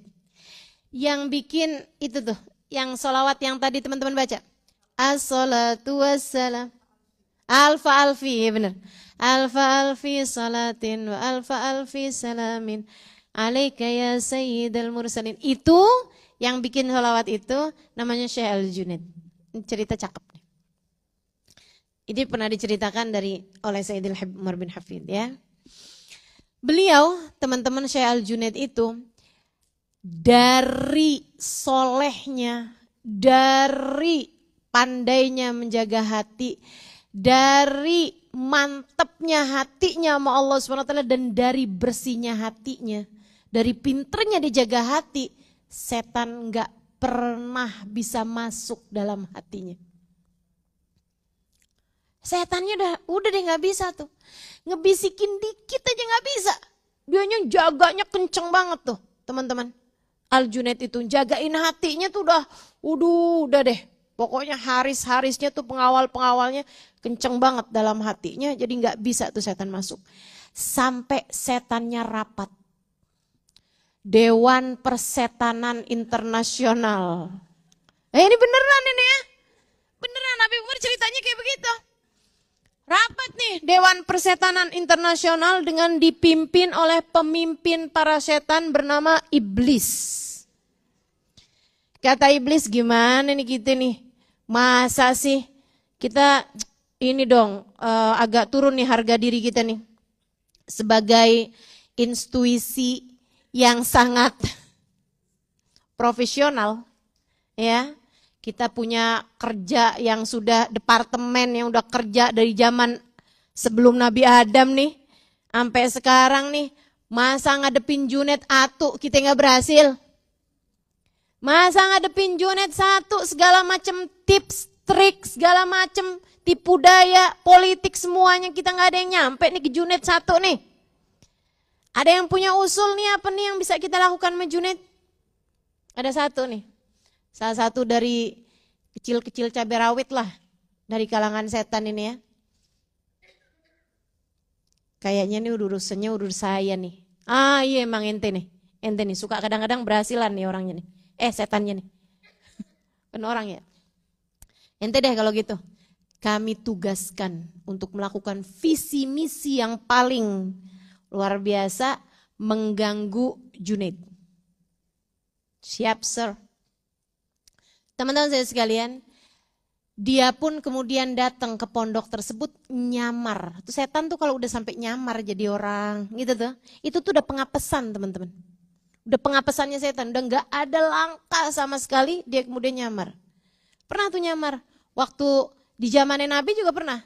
S1: yang bikin itu tuh, yang sholawat yang tadi teman-teman baca. As-salatu wassalam alfa alfi, ya benar. Alfa alfi salatin wa alfa alfi salamin alaika ya sayyidal mursalin. Itu yang bikin sholawat itu namanya Syekh Al-Junaid. Cerita cakep. Ini pernah diceritakan oleh Sayyidil Umar bin Hafid ya. Beliau, teman-teman Syekh Al-Junaid itu dari solehnya, dari pandainya menjaga hati, dari mantepnya hatinya sama Allah SWT dan dari bersihnya hatinya, dari pinternya dijaga hati, setan gak pernah bisa masuk dalam hatinya. Setannya udah deh gak bisa tuh. Ngebisikin dikit aja gak bisa. Dianya jaganya kenceng banget tuh teman-teman. Al-Junaid itu jagain hatinya tuh udah deh. Pokoknya harisnya tuh pengawal-pengawalnya kenceng banget dalam hatinya. Jadi gak bisa tuh setan masuk. Sampai setannya rapat. Dewan Persetanan Internasional. Ini beneran ini ya. Beneran Nabi Umar ceritanya kayak begitu. Rapat nih Dewan Persetanan Internasional dengan dipimpin oleh pemimpin para setan bernama Iblis. Kata Iblis, gimana nih kita nih? Masa sih kita ini dong agak turun nih harga diri kita nih. Sebagai institusi yang sangat profesional ya. Kita punya kerja yang sudah departemen yang udah kerja dari zaman sebelum Nabi Adam nih. Sampai sekarang nih. Masa ngadepin Junet Atu kita nggak berhasil? Masa ngadepin Junet satu segala macam tips, trik, segala macam tipu daya, politik semuanya kita nggak ada yang nyampe nih ke Junet satu nih. Ada yang punya usul nih apa nih yang bisa kita lakukan sama Junet? Ada satu nih. Salah satu dari kecil-kecil cabai rawit lah dari kalangan setan ini ya. Kayaknya nih urusannya saya nih. Ah iya emang ente nih suka kadang-kadang berhasilan nih orangnya nih. Setannya nih. Kan orang ya. Ente deh kalau gitu. Kami tugaskan untuk melakukan visi misi yang paling luar biasa mengganggu Junaid. Siap, sir. Teman-teman saya sekalian, dia pun kemudian datang ke pondok tersebut nyamar. Tuh setan tuh kalau udah sampai nyamar jadi orang, gitu tuh. Itu tuh udah pengapesan, teman-teman. Udah pengapesannya setan, udah gak ada langkah sama sekali, dia kemudian nyamar. Pernah tuh nyamar, waktu di zamannya Nabi juga pernah.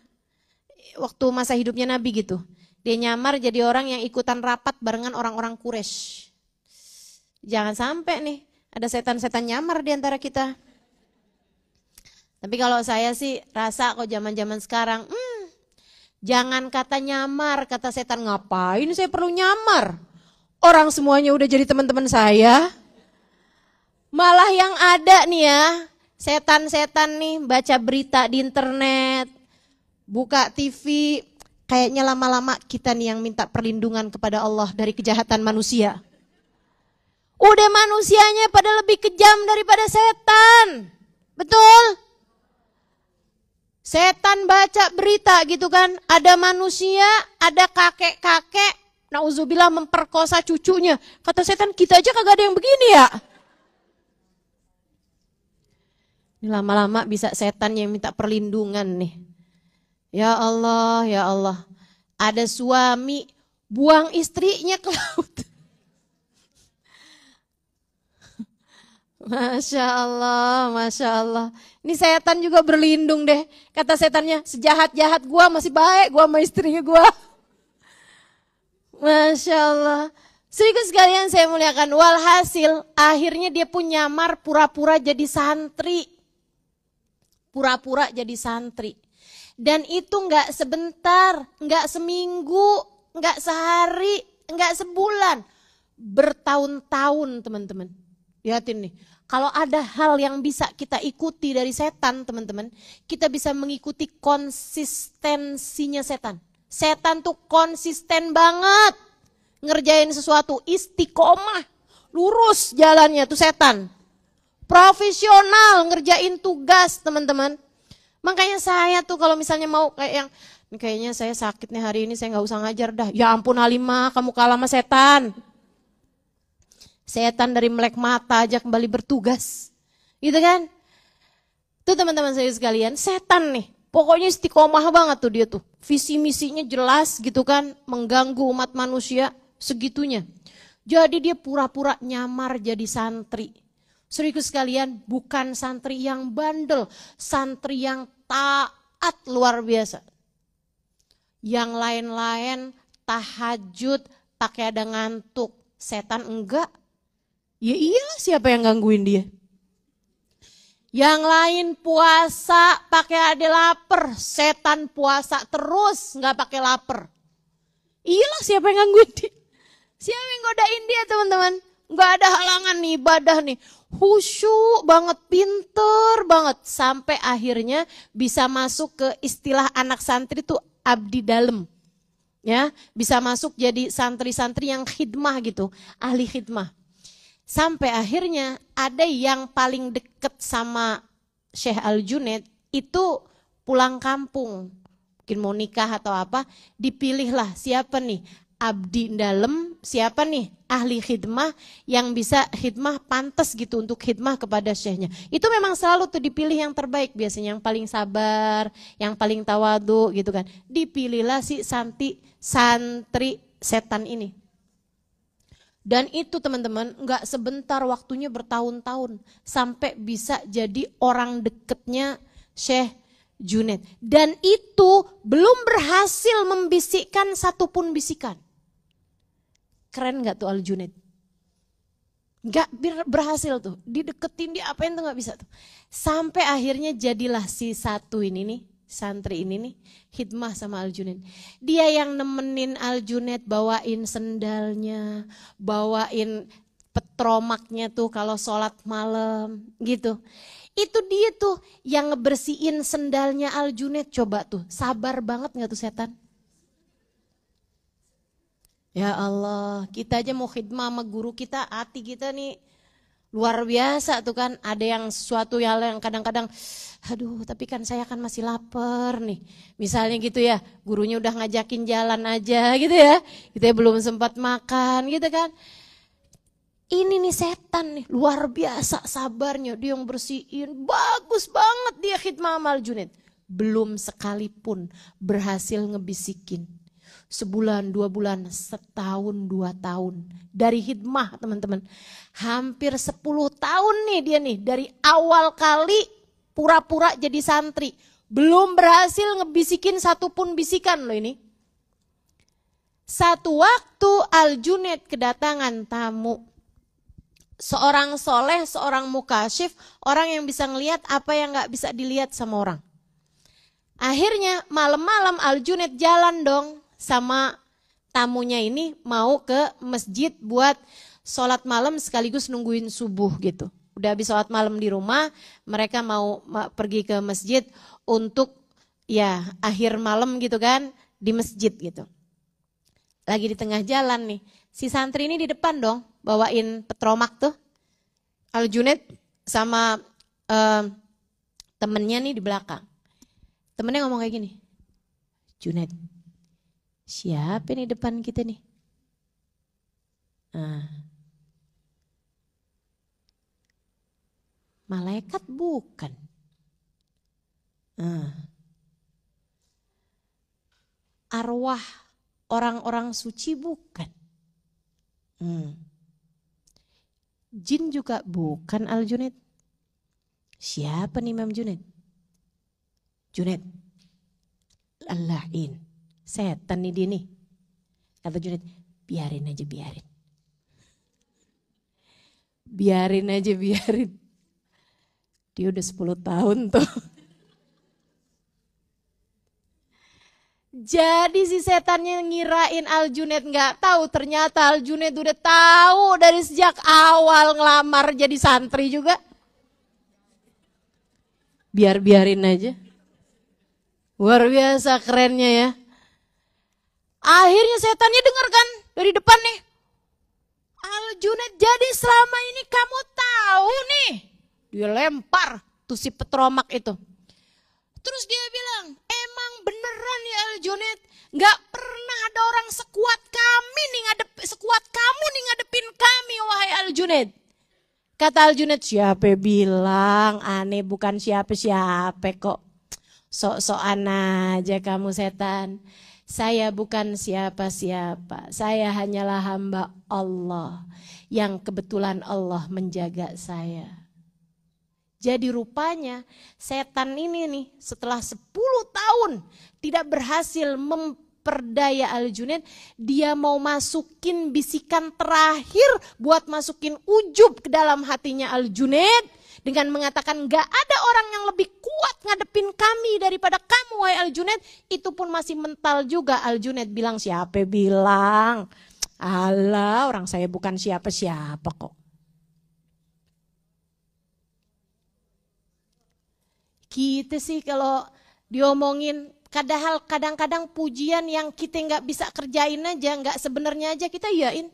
S1: Waktu masa hidupnya Nabi gitu. Dia nyamar jadi orang yang ikutan rapat barengan orang-orang Quraisy. Jangan sampai nih, ada setan-setan nyamar di antara kita. Tapi kalau saya sih rasa kok zaman-zaman sekarang, jangan kata nyamar, kata setan ngapain saya perlu nyamar. Orang semuanya udah jadi teman-teman saya. Malah yang ada nih ya, setan-setan nih baca berita di internet, buka TV, kayaknya lama-lama kita nih yang minta perlindungan kepada Allah dari kejahatan manusia. Udah manusianya pada lebih kejam daripada setan. Betul? Setan baca berita gitu kan, ada manusia, ada kakek-kakek, nauzubillah memperkosa cucunya. Kata setan, kita aja kagak ada yang begini ya. Ini lama-lama bisa setan yang minta perlindungan nih. Ya Allah, ya Allah. Ada suami buang istrinya ke laut. Masya Allah, Masya Allah. Ini setan juga berlindung deh. Kata setannya, sejahat-jahat gua masih baik gua sama istrinya gua. Masya Allah. Sedikit sekalian saya muliakan. Walhasil akhirnya dia pun nyamar pura-pura jadi santri. Pura-pura jadi santri. Dan itu enggak sebentar, enggak seminggu, enggak sehari, enggak sebulan. Bertahun-tahun teman-teman. Lihatin nih. Kalau ada hal yang bisa kita ikuti dari setan teman-teman. Kita bisa mengikuti konsistensinya setan. Setan tuh konsisten banget ngerjain sesuatu, istiqomah, lurus jalannya tuh setan. Profesional ngerjain tugas teman-teman. Makanya saya tuh kalau misalnya mau kayak yang, kayaknya saya sakit nih hari ini saya gak usah ngajar dah. Ya ampun Halimah, kamu kalah sama setan. Setan dari melek mata aja kembali bertugas. Gitu kan? Tuh teman-teman saya sekalian, setan nih. Pokoknya istiqomah banget tuh dia tuh. Visi misinya jelas gitu kan, mengganggu umat manusia segitunya. Jadi dia pura-pura nyamar jadi santri. Saudaraku sekalian, bukan santri yang bandel, santri yang taat luar biasa. Yang lain-lain tahajud pakai ada ngantuk, setan enggak. Ya iyalah siapa yang gangguin dia. Yang lain puasa pakai ada lapar, setan puasa terus nggak pakai lapar. Iyalah siapa yang gangguin dia. Siapa yang godain dia teman-teman. Nggak ada halangan nih ibadah nih. Khusyuk banget, pinter banget. Sampai akhirnya bisa masuk ke istilah anak santri tuh abdi dalem. Ya, bisa masuk jadi santri-santri yang khidmah gitu, ahli khidmah. Sampai akhirnya ada yang paling deket sama Syekh Al-Junaid itu pulang kampung. Mungkin mau nikah atau apa, dipilihlah siapa nih abdi dalem, siapa nih ahli khidmah yang bisa khidmah pantas gitu untuk khidmah kepada syekhnya. Itu memang selalu tuh dipilih yang terbaik biasanya, yang paling sabar, yang paling tawadu gitu kan. Dipilihlah si santri setan ini. Dan itu teman-teman nggak sebentar, waktunya bertahun-tahun sampai bisa jadi orang deketnya Syekh Junaid. Dan itu belum berhasil membisikkan satupun bisikan. Keren nggak tuh Al Junaid? Nggak berhasil tuh, dideketin, dia apain tuh nggak bisa tuh. Sampai akhirnya jadilah si satu ini nih, santri ini nih, khidmah sama Al Junaid. Dia yang nemenin Al Junaid bawain sendalnya, bawain petromaknya tuh kalau sholat malam gitu. Itu dia tuh yang ngebersihin sendalnya Al Junaid. Coba tuh, sabar banget gak tuh setan? Ya Allah, kita aja mau khidmah sama guru kita, hati kita nih luar biasa tuh kan. Ada yang sesuatu yang kadang-kadang, aduh tapi kan saya kan masih lapar nih. Misalnya gitu ya, gurunya udah ngajakin jalan aja gitu ya. Kita belum sempat makan gitu kan. Ini nih setan nih, luar biasa sabarnya, dia yang bersihin, bagus banget dia khidmah sama Al Junaid. Belum sekalipun berhasil ngebisikin. Sebulan, 2 bulan, setahun, 2 tahun. Dari khidmah teman-teman. Hampir 10 tahun nih dia nih, dari awal kali pura-pura jadi santri. Belum berhasil ngebisikin satupun bisikan loh ini. Satu waktu Al Junaid kedatangan tamu. Seorang soleh, seorang mukasyif, orang yang bisa ngelihat apa yang gak bisa dilihat sama orang. Akhirnya malam-malam Al Junaid jalan dong sama tamunya ini, mau ke masjid buat sholat malam sekaligus nungguin subuh gitu. Udah habis sholat malam di rumah, mereka mau pergi ke masjid untuk ya akhir malam gitu kan, di masjid gitu. Lagi di tengah jalan nih, si santri ini di depan dong, bawain petromak tuh. Al Junaid sama temennya nih di belakang. Temennya ngomong kayak gini, Junaid, siapa nih depan kita nih? Malaikat bukan. Arwah orang-orang suci bukan. Jin juga bukan Al Junaid. Siapa nih Imam Junaid? Junaid, Allahin, setan nih dia nih. Kata Junaid, biarin aja, biarin. Biarin aja, biarin. Dia udah 10 tahun tuh. Jadi si setannya ngirain Al Junaid nggak tahu, ternyata Al Junaid udah tahu dari sejak awal ngelamar jadi santri juga. Biarin aja. Luar biasa kerennya ya. Akhirnya setannya dengar kan dari depan nih. Al Junaid, jadi selama ini kamu tahu nih. Dia lempar tuh si petromak itu. Terus dia bilang, emang beneran ya Al Junaid, gak pernah ada orang sekuat kamu nih ngadepin kami wahai Al Junaid. Kata Al Junaid, siapa bilang, aneh bukan siapa-siapa kok. Sok-sokan aja kamu setan. Saya bukan siapa-siapa, saya hanyalah hamba Allah yang kebetulan Allah menjaga saya. Jadi rupanya setan ini nih setelah 10 tahun tidak berhasil memperdaya Al Junaid, dia mau masukin bisikan terakhir buat masukin ujub ke dalam hatinya Al Junaid dengan mengatakan gak ada orang yang lebih kuat ngadepin kami daripada kamu wahai Al Junaid. Itu pun masih mental juga. Al Junaid bilang, siapa bilang? Alah, orang saya bukan siapa-siapa kok. Kita sih kalau diomongin kadang-kadang pujian yang kita nggak bisa kerjain aja, nggak sebenarnya aja kita iyain.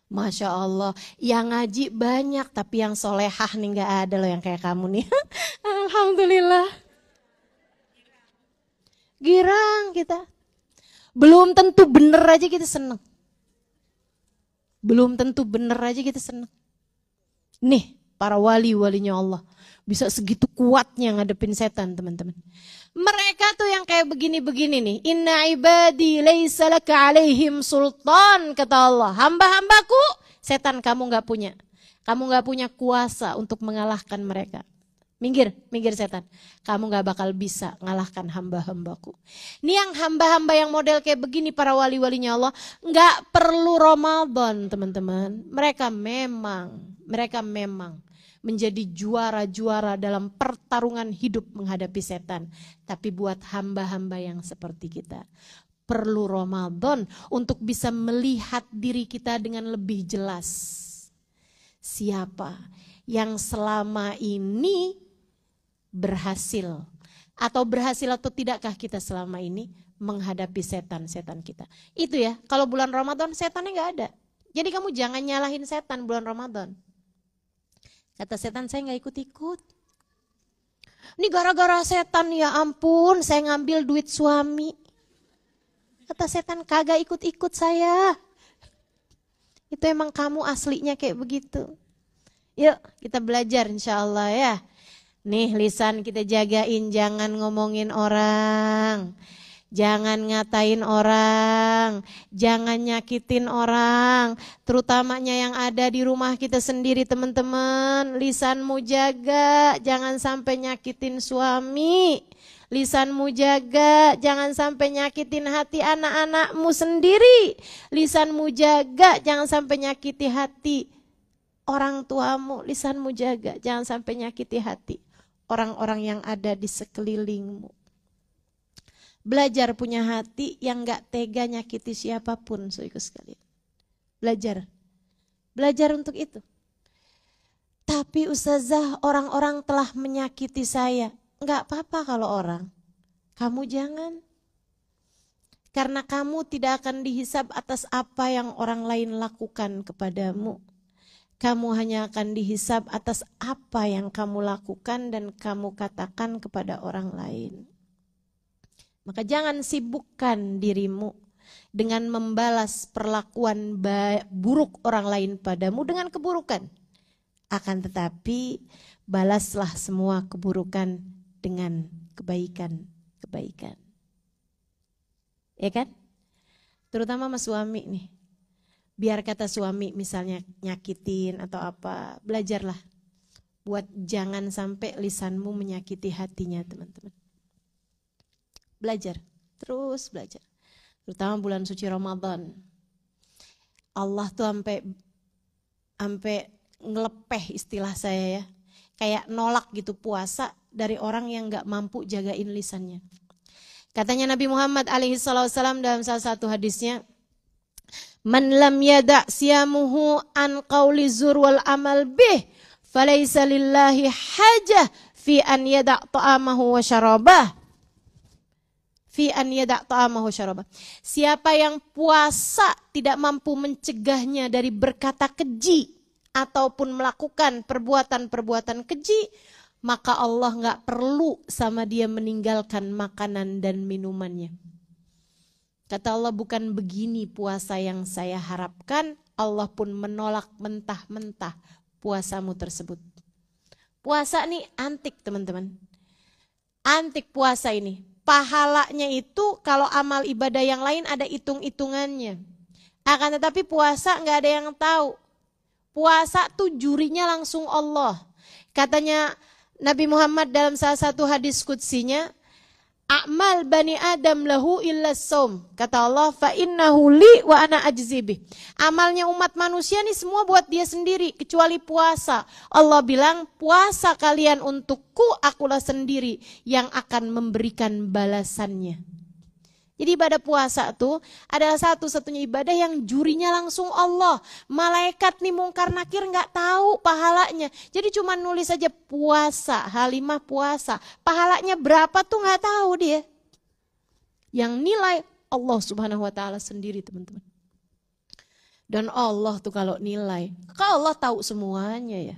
S1: Masya Allah, yang ngaji banyak tapi yang solehah nih nggak ada loh yang kayak kamu nih. Alhamdulillah. Girang kita. Belum tentu bener aja kita seneng. Belum tentu bener aja kita seneng. Nih. para wali-walinya Allah. Bisa segitu kuatnya ngadepin setan, teman-teman. Mereka tuh yang kayak begini-begini nih. Inna ibadi laisa laka alaihim sultan, kata Allah. Hamba-hambaku, setan kamu gak punya. Kamu gak punya kuasa untuk mengalahkan mereka. Minggir setan. Kamu gak bakal bisa ngalahkan hamba-hambaku. Ini yang hamba-hamba yang model kayak begini, para wali-walinya Allah, gak perlu Ramadan, teman-teman. Mereka memang menjadi juara-juara dalam pertarungan hidup menghadapi setan. Tapi buat hamba-hamba yang seperti kita, perlu Ramadan untuk bisa melihat diri kita dengan lebih jelas. Siapa yang selama ini berhasil atau tidakkah kita selama ini menghadapi setan-setan kita. Itu ya, kalau bulan Ramadan setannya gak ada. Jadi kamu jangan nyalahin setan bulan Ramadan. Kata setan, saya gak ikut-ikut. Ini gara-gara setan, ya ampun, saya ngambil duit suami. Kata setan, kagak ikut-ikut saya. Itu emang kamu aslinya kayak begitu. Yuk kita belajar insya Allah ya. Nih lisan kita jagain, jangan ngomongin orang. Jangan ngatain orang, jangan nyakitin orang, terutamanya yang ada di rumah kita sendiri, teman-teman. Lisanmu jaga, jangan sampai nyakitin suami. Lisanmu jaga, jangan sampai nyakitin hati anak-anakmu sendiri. Lisanmu jaga, jangan sampai nyakiti hati orang tuamu. Lisanmu jaga, jangan sampai nyakiti hati orang-orang yang ada di sekelilingmu. Belajar punya hati yang gak tega nyakiti siapapun, saudaraku sekalian. Belajar untuk itu. Tapi ustazah, orang-orang telah menyakiti saya. Gak apa-apa kalau orang. Kamu jangan. Karena kamu tidak akan dihisab atas apa yang orang lain lakukan kepadamu. Kamu hanya akan dihisab atas apa yang kamu lakukan dan kamu katakan kepada orang lain. Maka jangan sibukkan dirimu dengan membalas perlakuan buruk orang lain padamu dengan keburukan. Akan tetapi balaslah semua keburukan dengan kebaikan. Ya kan? Terutama sama suami nih. Biar kata suami misalnya nyakitin atau apa, belajarlah. Buat jangan sampai lisanmu menyakiti hatinya, teman-teman. Belajar, terus belajar. Terutama bulan suci Ramadan. Allah tuh sampai ngelepeh istilah saya ya. Kayak nolak gitu puasa dari orang yang gak mampu jagain lisannya. Katanya Nabi Muhammad alaihi salam dalam salah satu hadisnya, man lam yada' siyamuhu an qawli zur wal amal bih, falaysa lillahi hajah fi an yada' ta'amahu wa syarabah. Siapa yang puasa tidak mampu mencegahnya dari berkata keji ataupun melakukan perbuatan-perbuatan keji, maka Allah gak perlu sama dia meninggalkan makanan dan minumannya. Kata Allah, bukan begini puasa yang saya harapkan. Allah pun menolak mentah-mentah puasamu tersebut. Puasa nih antik, teman-teman. Antik puasa ini. Pahalanya itu kalau amal ibadah yang lain ada hitung-hitungannya. Akan tetapi puasa gak ada yang tahu. Puasa tuh jurinya langsung Allah. Katanya Nabi Muhammad dalam salah satu hadis qudsinya, a'mal bani Adam lahu illa shaum. Kata Allah, fa innahu li wa ana ajzibih. Amalnya umat manusia nih semua buat dia sendiri kecuali puasa. Allah bilang, puasa kalian untukku, akulah sendiri yang akan memberikan balasannya. Jadi ibadah puasa tuh adalah satu-satunya ibadah yang jurinya langsung Allah. Malaikat nih mungkar nakir gak tahu pahalanya. Jadi cuma nulis aja puasa, Halimah puasa. Pahalanya berapa tuh gak tahu dia. Yang nilai Allah subhanahu wa ta'ala sendiri, teman-teman. Dan Allah tuh kalau nilai, kalau Allah tahu semuanya ya.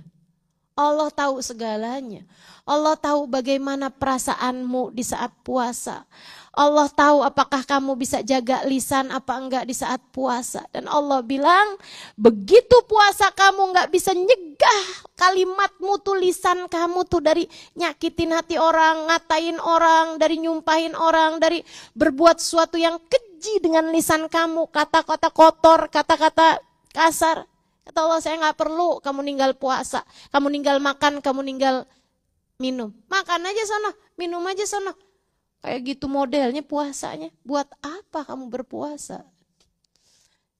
S1: Allah tahu segalanya. Allah tahu bagaimana perasaanmu di saat puasa. Allah tahu apakah kamu bisa jaga lisan apa enggak di saat puasa. Dan Allah bilang, begitu puasa kamu enggak bisa nyegah kalimatmu tuh, lisan kamu tuh dari nyakitin hati orang, ngatain orang, dari nyumpahin orang, dari berbuat sesuatu yang keji dengan lisan kamu, kata-kata kotor, kata-kata kasar. Kata Allah, saya nggak perlu kamu ninggal puasa, kamu ninggal makan, kamu ninggal minum. Makan aja sono, minum aja sono. Kayak gitu modelnya puasanya. Buat apa kamu berpuasa?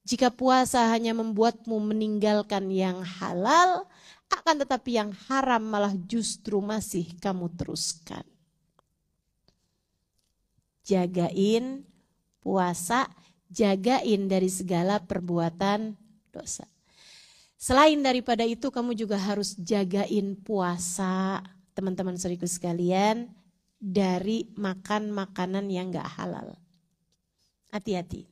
S1: Jika puasa hanya membuatmu meninggalkan yang halal, akan tetapi yang haram malah justru masih kamu teruskan. Jagain puasa, jagain dari segala perbuatan dosa. Selain daripada itu, kamu juga harus jagain puasa, teman-teman saudaraku sekalian, dari makan makanan yang gak halal. Hati-hati,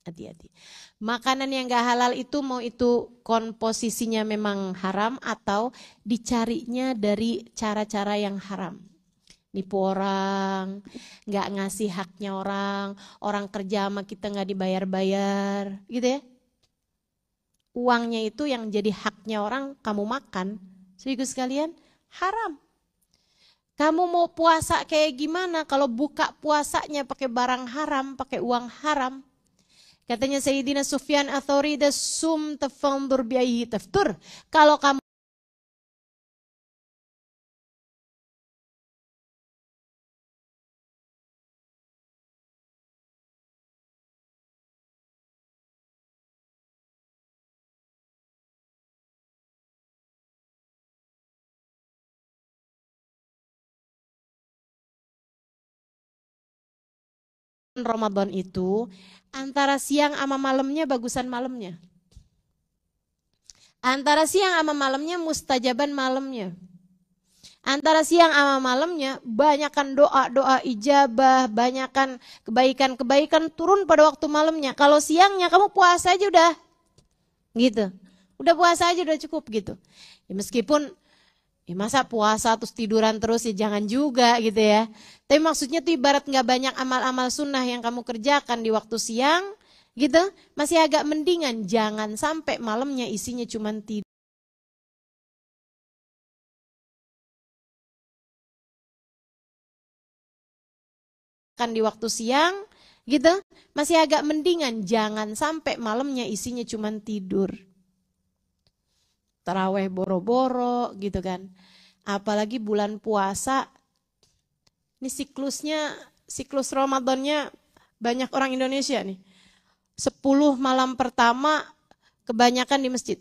S1: hati-hati. Makanan yang gak halal itu mau itu komposisinya memang haram atau dicarinya dari cara-cara yang haram. Nipu orang, gak ngasih haknya orang, orang kerja sama kita gak dibayar-bayar, gitu ya. Uangnya itu yang jadi haknya orang kamu makan, saudaraku sekalian, haram. Kamu mau puasa kayak gimana kalau buka puasanya pakai barang haram, pakai uang haram? Katanya Sayyidina Sufyan Ats-Tsauri, "Sum tafandur biayhi taftur." Kalau kamu Ramadan itu antara siang sama malamnya bagusan malamnya. Antara siang sama malamnya mustajaban malamnya. Antara siang sama malamnya banyakkan doa-doa ijabah, banyakkan kebaikan-kebaikan turun pada waktu malamnya. Kalau siangnya kamu puasa aja udah gitu. Udah puasa aja udah cukup gitu. Ya meskipun masa puasa terus tiduran terus ya jangan juga gitu ya. Tapi maksudnya tuh ibarat gak banyak amal-amal sunnah yang kamu kerjakan di waktu siang gitu. Masih agak mendingan, jangan sampai malamnya isinya cuma tidur. Kan di waktu siang gitu. Masih agak mendingan, jangan sampai malamnya isinya cuma tidur. Taraweh boro-boro gitu kan. Apalagi bulan puasa, ini siklus Ramadannya banyak orang Indonesia nih. 10 malam pertama kebanyakan di masjid.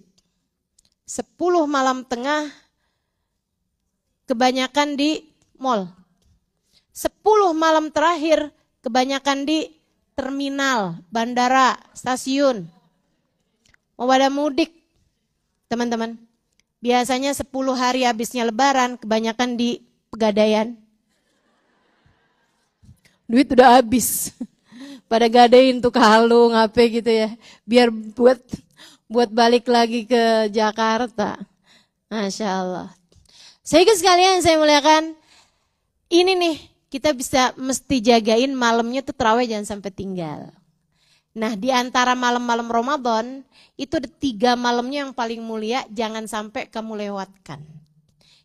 S1: 10 malam tengah kebanyakan di mall. 10 malam terakhir kebanyakan di terminal, bandara, stasiun. Mau pada mudik, teman-teman. Biasanya 10 hari habisnya lebaran kebanyakan di pegadaian. Duit udah habis. Pada gadein tuh kalung apa gitu ya. Biar buat balik lagi ke Jakarta. Masya Allah. Sehingga sekalian saya muliakan, ini nih kita mesti jagain malamnya tuh tarawih jangan sampai tinggal. Nah di antara malam-malam Ramadan itu ada 3 malamnya yang paling mulia, jangan sampai kamu lewatkan.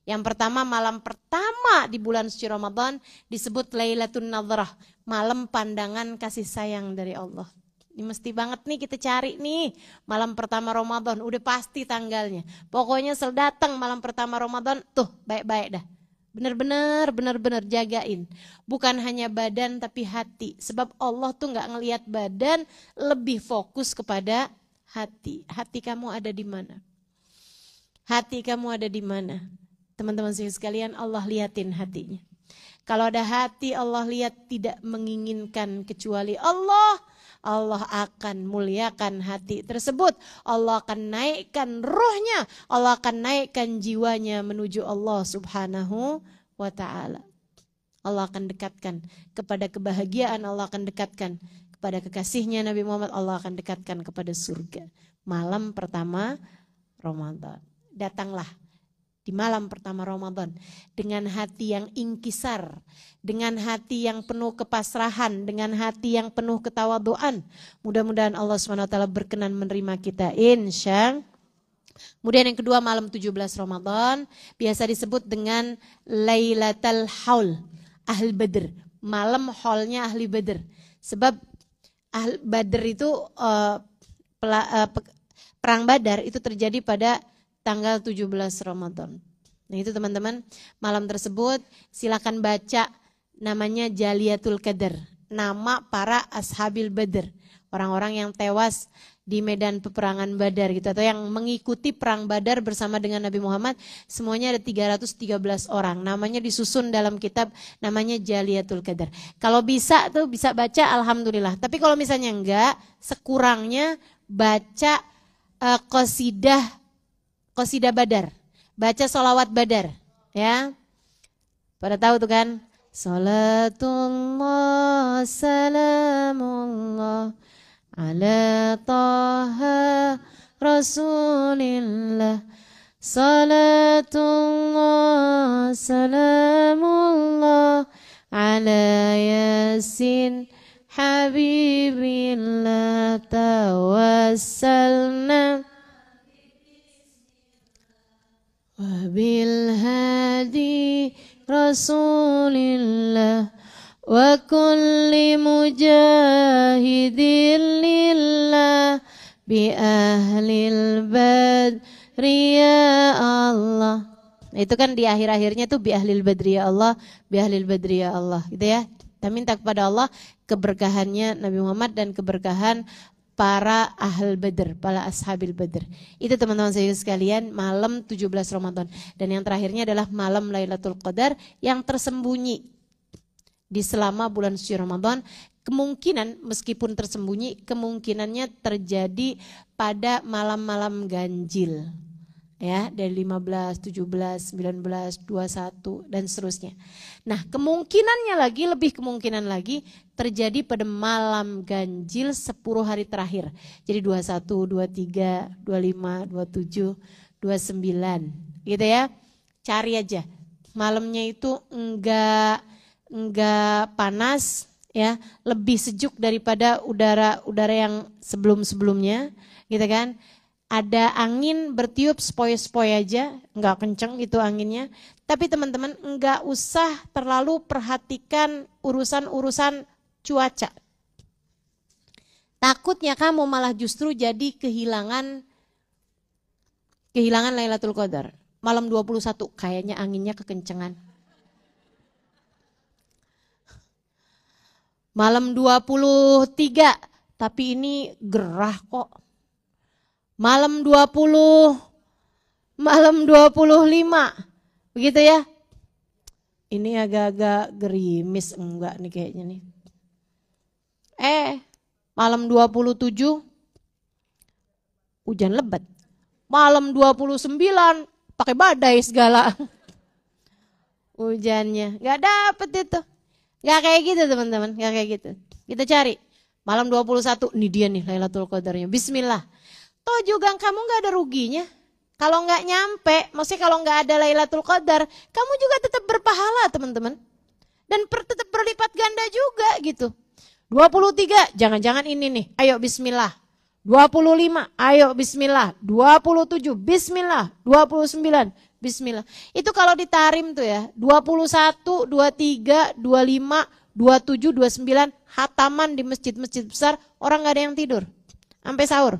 S1: Yang pertama, malam pertama di bulan suci Ramadan disebut Lailatul Nadhrah, malam pandangan kasih sayang dari Allah. Ini mesti banget nih kita cari nih malam pertama Ramadan, udah pasti tanggalnya. Pokoknya datang malam pertama Ramadan tuh baik-baik dah. Benar-benar jagain. Bukan hanya badan tapi hati. Sebab Allah tuh gak ngelihat badan, lebih fokus kepada hati. Hati kamu ada di mana? Hati kamu ada di mana? Teman-teman sekalian, Allah lihatin hatinya. Kalau ada hati Allah lihat tidak menginginkan kecuali Allah, Allah akan muliakan hati tersebut. Allah akan naikkan ruhnya, Allah akan naikkan jiwanya menuju Allah subhanahu wa ta'ala. Allah akan dekatkan kepada kebahagiaan, Allah akan dekatkan kepada kekasihnya Nabi Muhammad, Allah akan dekatkan kepada surga. Malam pertama Ramadan. Datanglah di malam pertama Ramadan dengan hati yang inkisar, dengan hati yang penuh kepasrahan, dengan hati yang penuh ketawaduan. Mudah-mudahan Allah SWT berkenan menerima kita, insya. Kemudian yang kedua, malam 17 Ramadan biasa disebut dengan Lailatul Haul Ahli Badr, malam haulnya Ahli Badr. Sebab Badr itu perang Badar itu terjadi pada tanggal 17 Ramadan. Nah itu teman-teman, malam tersebut silakan baca namanya Jaliyatul Qadar, nama para ashabil Badr, orang-orang yang tewas di medan peperangan Badar gitu, atau yang mengikuti perang Badar bersama dengan Nabi Muhammad. Semuanya ada 313 orang, namanya disusun dalam kitab namanya Jaliyatul Qadar. Kalau bisa tuh bisa baca, alhamdulillah. Tapi kalau misalnya enggak, sekurangnya baca qasidah Badar, baca sholawat Badar, ya. Pada tahu tuh kan? Salatullah salamullah ala taha rasulillah. Salatullah salamullah ala yasin habibillah. Tawassalna wabil hadi rasulillah wa kulli mujahidin lillah bi ahlil badri ya Allah. Nah, itu kan di akhir-akhirnya tuh bi ahlil badri ya Allah, bi ahlil badri ya Allah gitu ya. Kita minta kepada Allah keberkahannya Nabi Muhammad dan keberkahan para ahl Badr, para ashabil Badr. Itu teman-teman saya sekalian, malam 17 Ramadan. Dan yang terakhirnya adalah malam Lailatul Qadar yang tersembunyi di selama bulan suci Ramadan. Kemungkinan meskipun tersembunyi, kemungkinannya terjadi pada malam-malam ganjil. Ya, dari 15, 17, 19, 21 dan seterusnya. Nah, kemungkinannya lagi, lebih kemungkinan lagi terjadi pada malam ganjil 10 hari terakhir. Jadi 21, 23, 25, 27, 29. Gitu ya. Cari aja. Malamnya itu enggak panas ya, lebih sejuk daripada udara yang sebelum-sebelumnya, gitu kan? Ada angin bertiup sepoi-sepoi aja, enggak kenceng itu anginnya. Tapi teman-teman enggak usah terlalu perhatikan urusan-urusan cuaca. Takutnya kamu malah justru jadi kehilangan Lailatul Qadar. Malam 21 kayaknya anginnya kekencengan. Malam 23 tapi ini gerah kok. Malam 20, malam 25, begitu ya. Ini agak-agak gerimis, enggak nih kayaknya nih. Malam 27, hujan lebat. Malam 29, pakai badai segala. Hujannya, enggak dapet itu. Enggak kayak gitu teman-teman, enggak kayak gitu. Kita cari, malam 21, ini dia nih Lailatul Qadarnya, bismillah. Toh juga kamu gak ada ruginya. Kalau gak nyampe, maksudnya kalau gak ada Lailatul Qadar, kamu juga tetap berpahala teman-teman. Dan tetap berlipat ganda juga gitu. 23, jangan-jangan ini nih, ayo bismillah. 25, ayo bismillah. 27, bismillah. 29, bismillah. Itu kalau ditarim tuh ya, 21, 23, 25, 27, 29, hataman di masjid-masjid besar, orang gak ada yang tidur. Sampai sahur.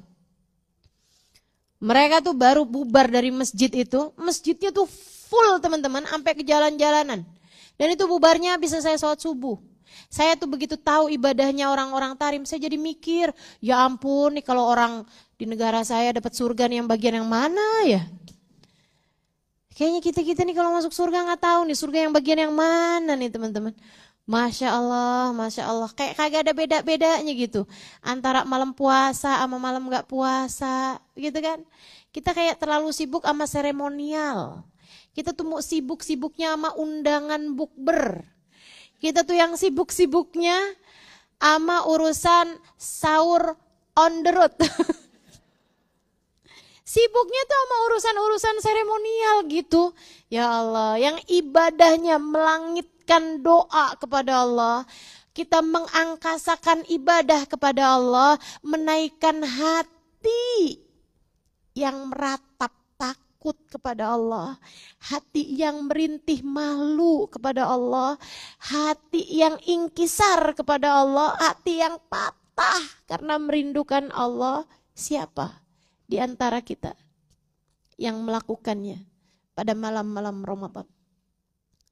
S1: Mereka tuh baru bubar dari masjid itu, masjidnya tuh full teman-teman, sampai ke jalan-jalanan. Dan itu bubarnya bisa saya sholat subuh. Saya tuh begitu tahu ibadahnya orang-orang tarim, saya jadi mikir, ya ampun nih kalau orang di negara saya dapat surga nih yang bagian yang mana ya? Kayaknya kita nih kalau masuk surga nggak tahu nih surga yang bagian yang mana nih teman-teman. Masya Allah, kayak kagak ada beda-bedanya gitu. Antara malam puasa sama malam gak puasa, gitu kan. Kita kayak terlalu sibuk sama seremonial. Kita tuh mau sibuk-sibuknya sama undangan bukber. Kita tuh yang sibuk-sibuknya sama urusan sahur on the road. Sibuknya tuh sama urusan-urusan seremonial gitu. Ya Allah, yang ibadahnya melangitkan doa kepada Allah. Kita mengangkasakan ibadah kepada Allah, menaikkan hati yang meratap takut kepada Allah. Hati yang merintih malu kepada Allah. Hati yang ingkisar kepada Allah. Hati yang patah karena merindukan Allah. Siapa di antara kita yang melakukannya pada malam-malam Ramadan?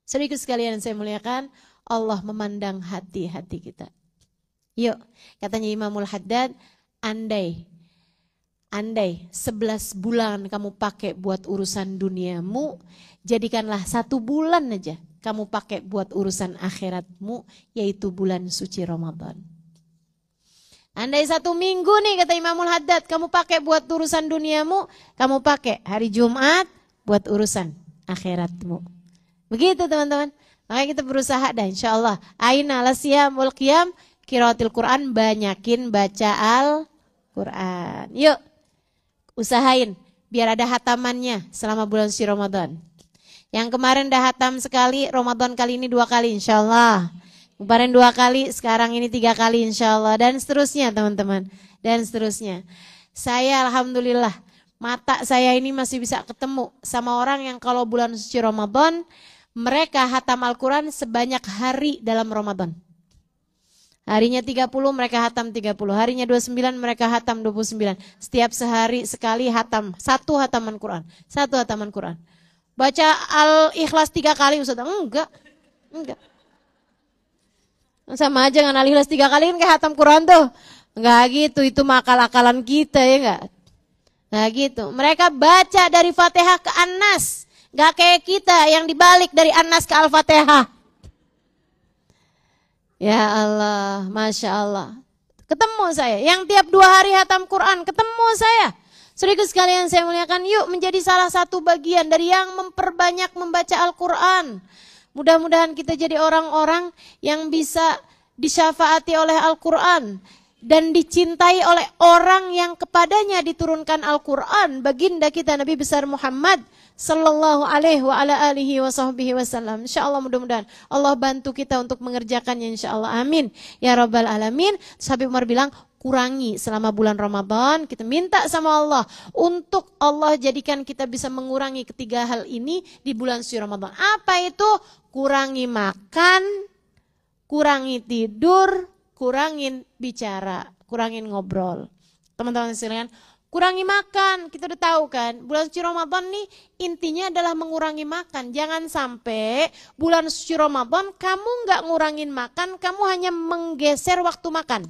S1: Sedikit sekalian saya muliakan, Allah memandang hati-hati kita. Yuk, katanya Imamul Haddad, andai 11 bulan kamu pakai buat urusan duniamu, jadikanlah 1 bulan aja kamu pakai buat urusan akhiratmu, yaitu bulan suci Ramadan. Andai 1 minggu nih kata Imamul Haddad, kamu pakai buat urusan duniamu, kamu pakai hari Jumat buat urusan akhiratmu. Begitu teman-teman. Makanya kita berusaha dah insyaallah. Aina lasiyam wal qiyam, qiraatil Quran, banyakin baca Al-Quran. Yuk, usahain biar ada hatamannya selama bulan suci Ramadan. Yang kemarin dah hatam sekali, Ramadan kali ini 2 kali insyaallah. Kemarin 2 kali, sekarang ini 3 kali insyaallah. Dan seterusnya teman-teman. Dan seterusnya. Saya alhamdulillah, mata saya ini masih bisa ketemu sama orang yang kalau bulan suci Ramadan, mereka hatam Al-Quran sebanyak hari dalam Ramadan. Harinya 30 mereka hatam 30, harinya 29 mereka hatam 29. Setiap sehari sekali hatam, 1 hataman Quran. 1 hataman Quran. Baca Al-Ikhlas 3 kali Ustaz? Enggak. Sama aja dengan Al-Ikhlas 3 kali kan kayak hatam Quran tuh. Enggak gitu, itu akal-akalan kita ya enggak? Nah gitu, mereka baca dari Fatihah ke An-Nas. Enggak kayak kita yang dibalik dari An-Nas ke Al-Fatihah. Ya Allah, Masya Allah. Ketemu saya, yang tiap 2 hari hatam Quran, ketemu saya. Saudaraku sekalian saya muliakan, yuk menjadi salah satu bagian dari yang memperbanyak membaca Al-Quran. Mudah-mudahan kita jadi orang-orang yang bisa disyafaati oleh Al-Quran dan dicintai oleh orang yang kepadanya diturunkan Al-Quran. Baginda kita Nabi besar Muhammad sallallahu alaihi wa ala alihi wa sahbihi wasallam. Insyaallah mudah-mudahan Allah bantu kita untuk mengerjakannya insyaallah. Amin ya rabbal alamin. Habib Umar bilang, kurangi selama bulan Ramadan, kita minta sama Allah untuk Allah jadikan kita bisa mengurangi ketiga hal ini di bulan suci Ramadan. Apa itu? Kurangi makan, kurangi tidur, kurangin bicara, kurangin ngobrol. Teman-teman sekalian, kurangi makan, kita udah tahu kan, bulan suci Ramadan nih intinya adalah mengurangi makan. Jangan sampai bulan suci Ramadan kamu nggak ngurangin makan, kamu hanya menggeser waktu makan.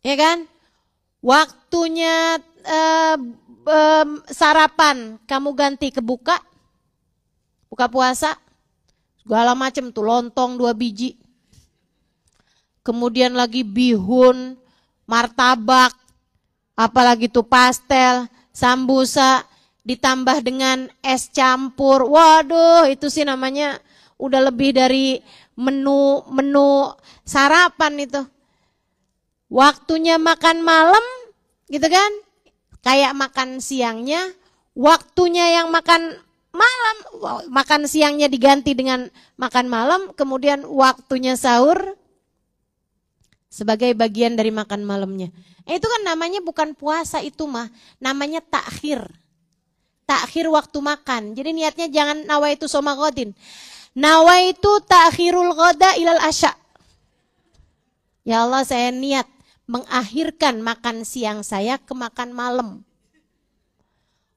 S1: Ya kan? Waktunya sarapan kamu ganti ke buka puasa, segala macam tuh, lontong 2 biji. Kemudian lagi bihun, martabak, apalagi tuh pastel, sambusa, ditambah dengan es campur. Waduh, itu sih namanya udah lebih dari menu sarapan itu. Waktunya makan malam, gitu kan? Kayak makan siangnya, waktunya yang makan malam, makan siangnya diganti dengan makan malam, kemudian waktunya sahur sebagai bagian dari makan malamnya. Itu kan namanya bukan puasa itu mah, namanya takhir. Takhir waktu makan. Jadi niatnya jangan nawaitu soma ghadin. Nawaitu takhirul ghada ilal asya. Ya Allah, saya niat mengakhirkan makan siang saya ke makan malam.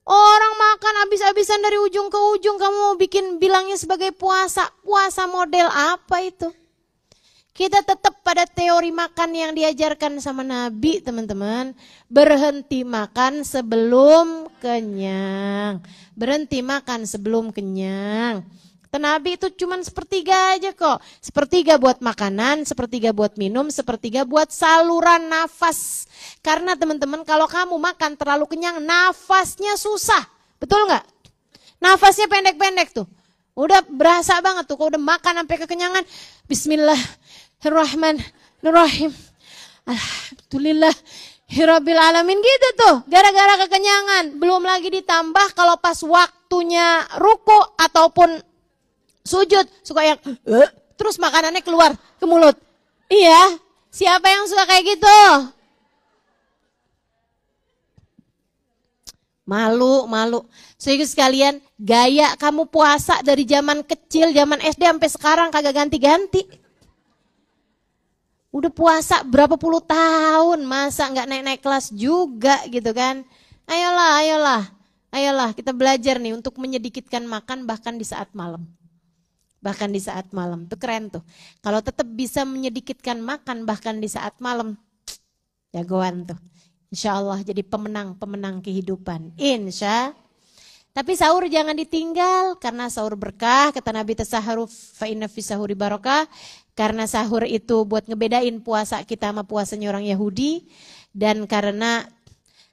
S1: Orang makan habis-habisan dari ujung ke ujung, kamu mau bilangnya sebagai puasa. Puasa model apa itu? Kita tetap pada teori makan yang diajarkan sama Nabi, teman-teman. Berhenti makan sebelum kenyang. Berhenti makan sebelum kenyang. Kata Nabi itu cuma sepertiga aja kok. Sepertiga buat makanan, sepertiga buat minum, sepertiga buat saluran nafas. Karena teman-teman kalau kamu makan terlalu kenyang, nafasnya susah. Betul nggak? Nafasnya pendek-pendek tuh. Udah berasa banget tuh kalau udah makan sampai kekenyangan. Bismillahirrahmanirrahim. Alhamdulillah. Rabbil alamin gitu tuh, gara-gara kekenyangan. Belum lagi ditambah kalau pas waktunya ruku ataupun sujud suka yang terus makanannya keluar ke mulut. Iya, siapa yang suka kayak gitu? Malu. Sehingga sekalian, gaya kamu puasa dari zaman kecil, zaman SD sampai sekarang kagak ganti-ganti. Udah puasa berapa puluh tahun, masa nggak naik-naik kelas juga gitu kan? Ayolah kita belajar nih untuk menyedikitkan makan bahkan di saat malam. Bahkan di saat malam, tuh keren tuh. Kalau tetap bisa menyedikitkan makan bahkan di saat malam, jagoan tuh. Insya Allah jadi pemenang kehidupan. Insya. Tapi sahur jangan ditinggal karena sahur berkah. Kata Nabi tasaharu fa inna fi sahuri barakah. Karena sahur itu buat ngebedain puasa kita sama puasanya orang Yahudi. Dan karena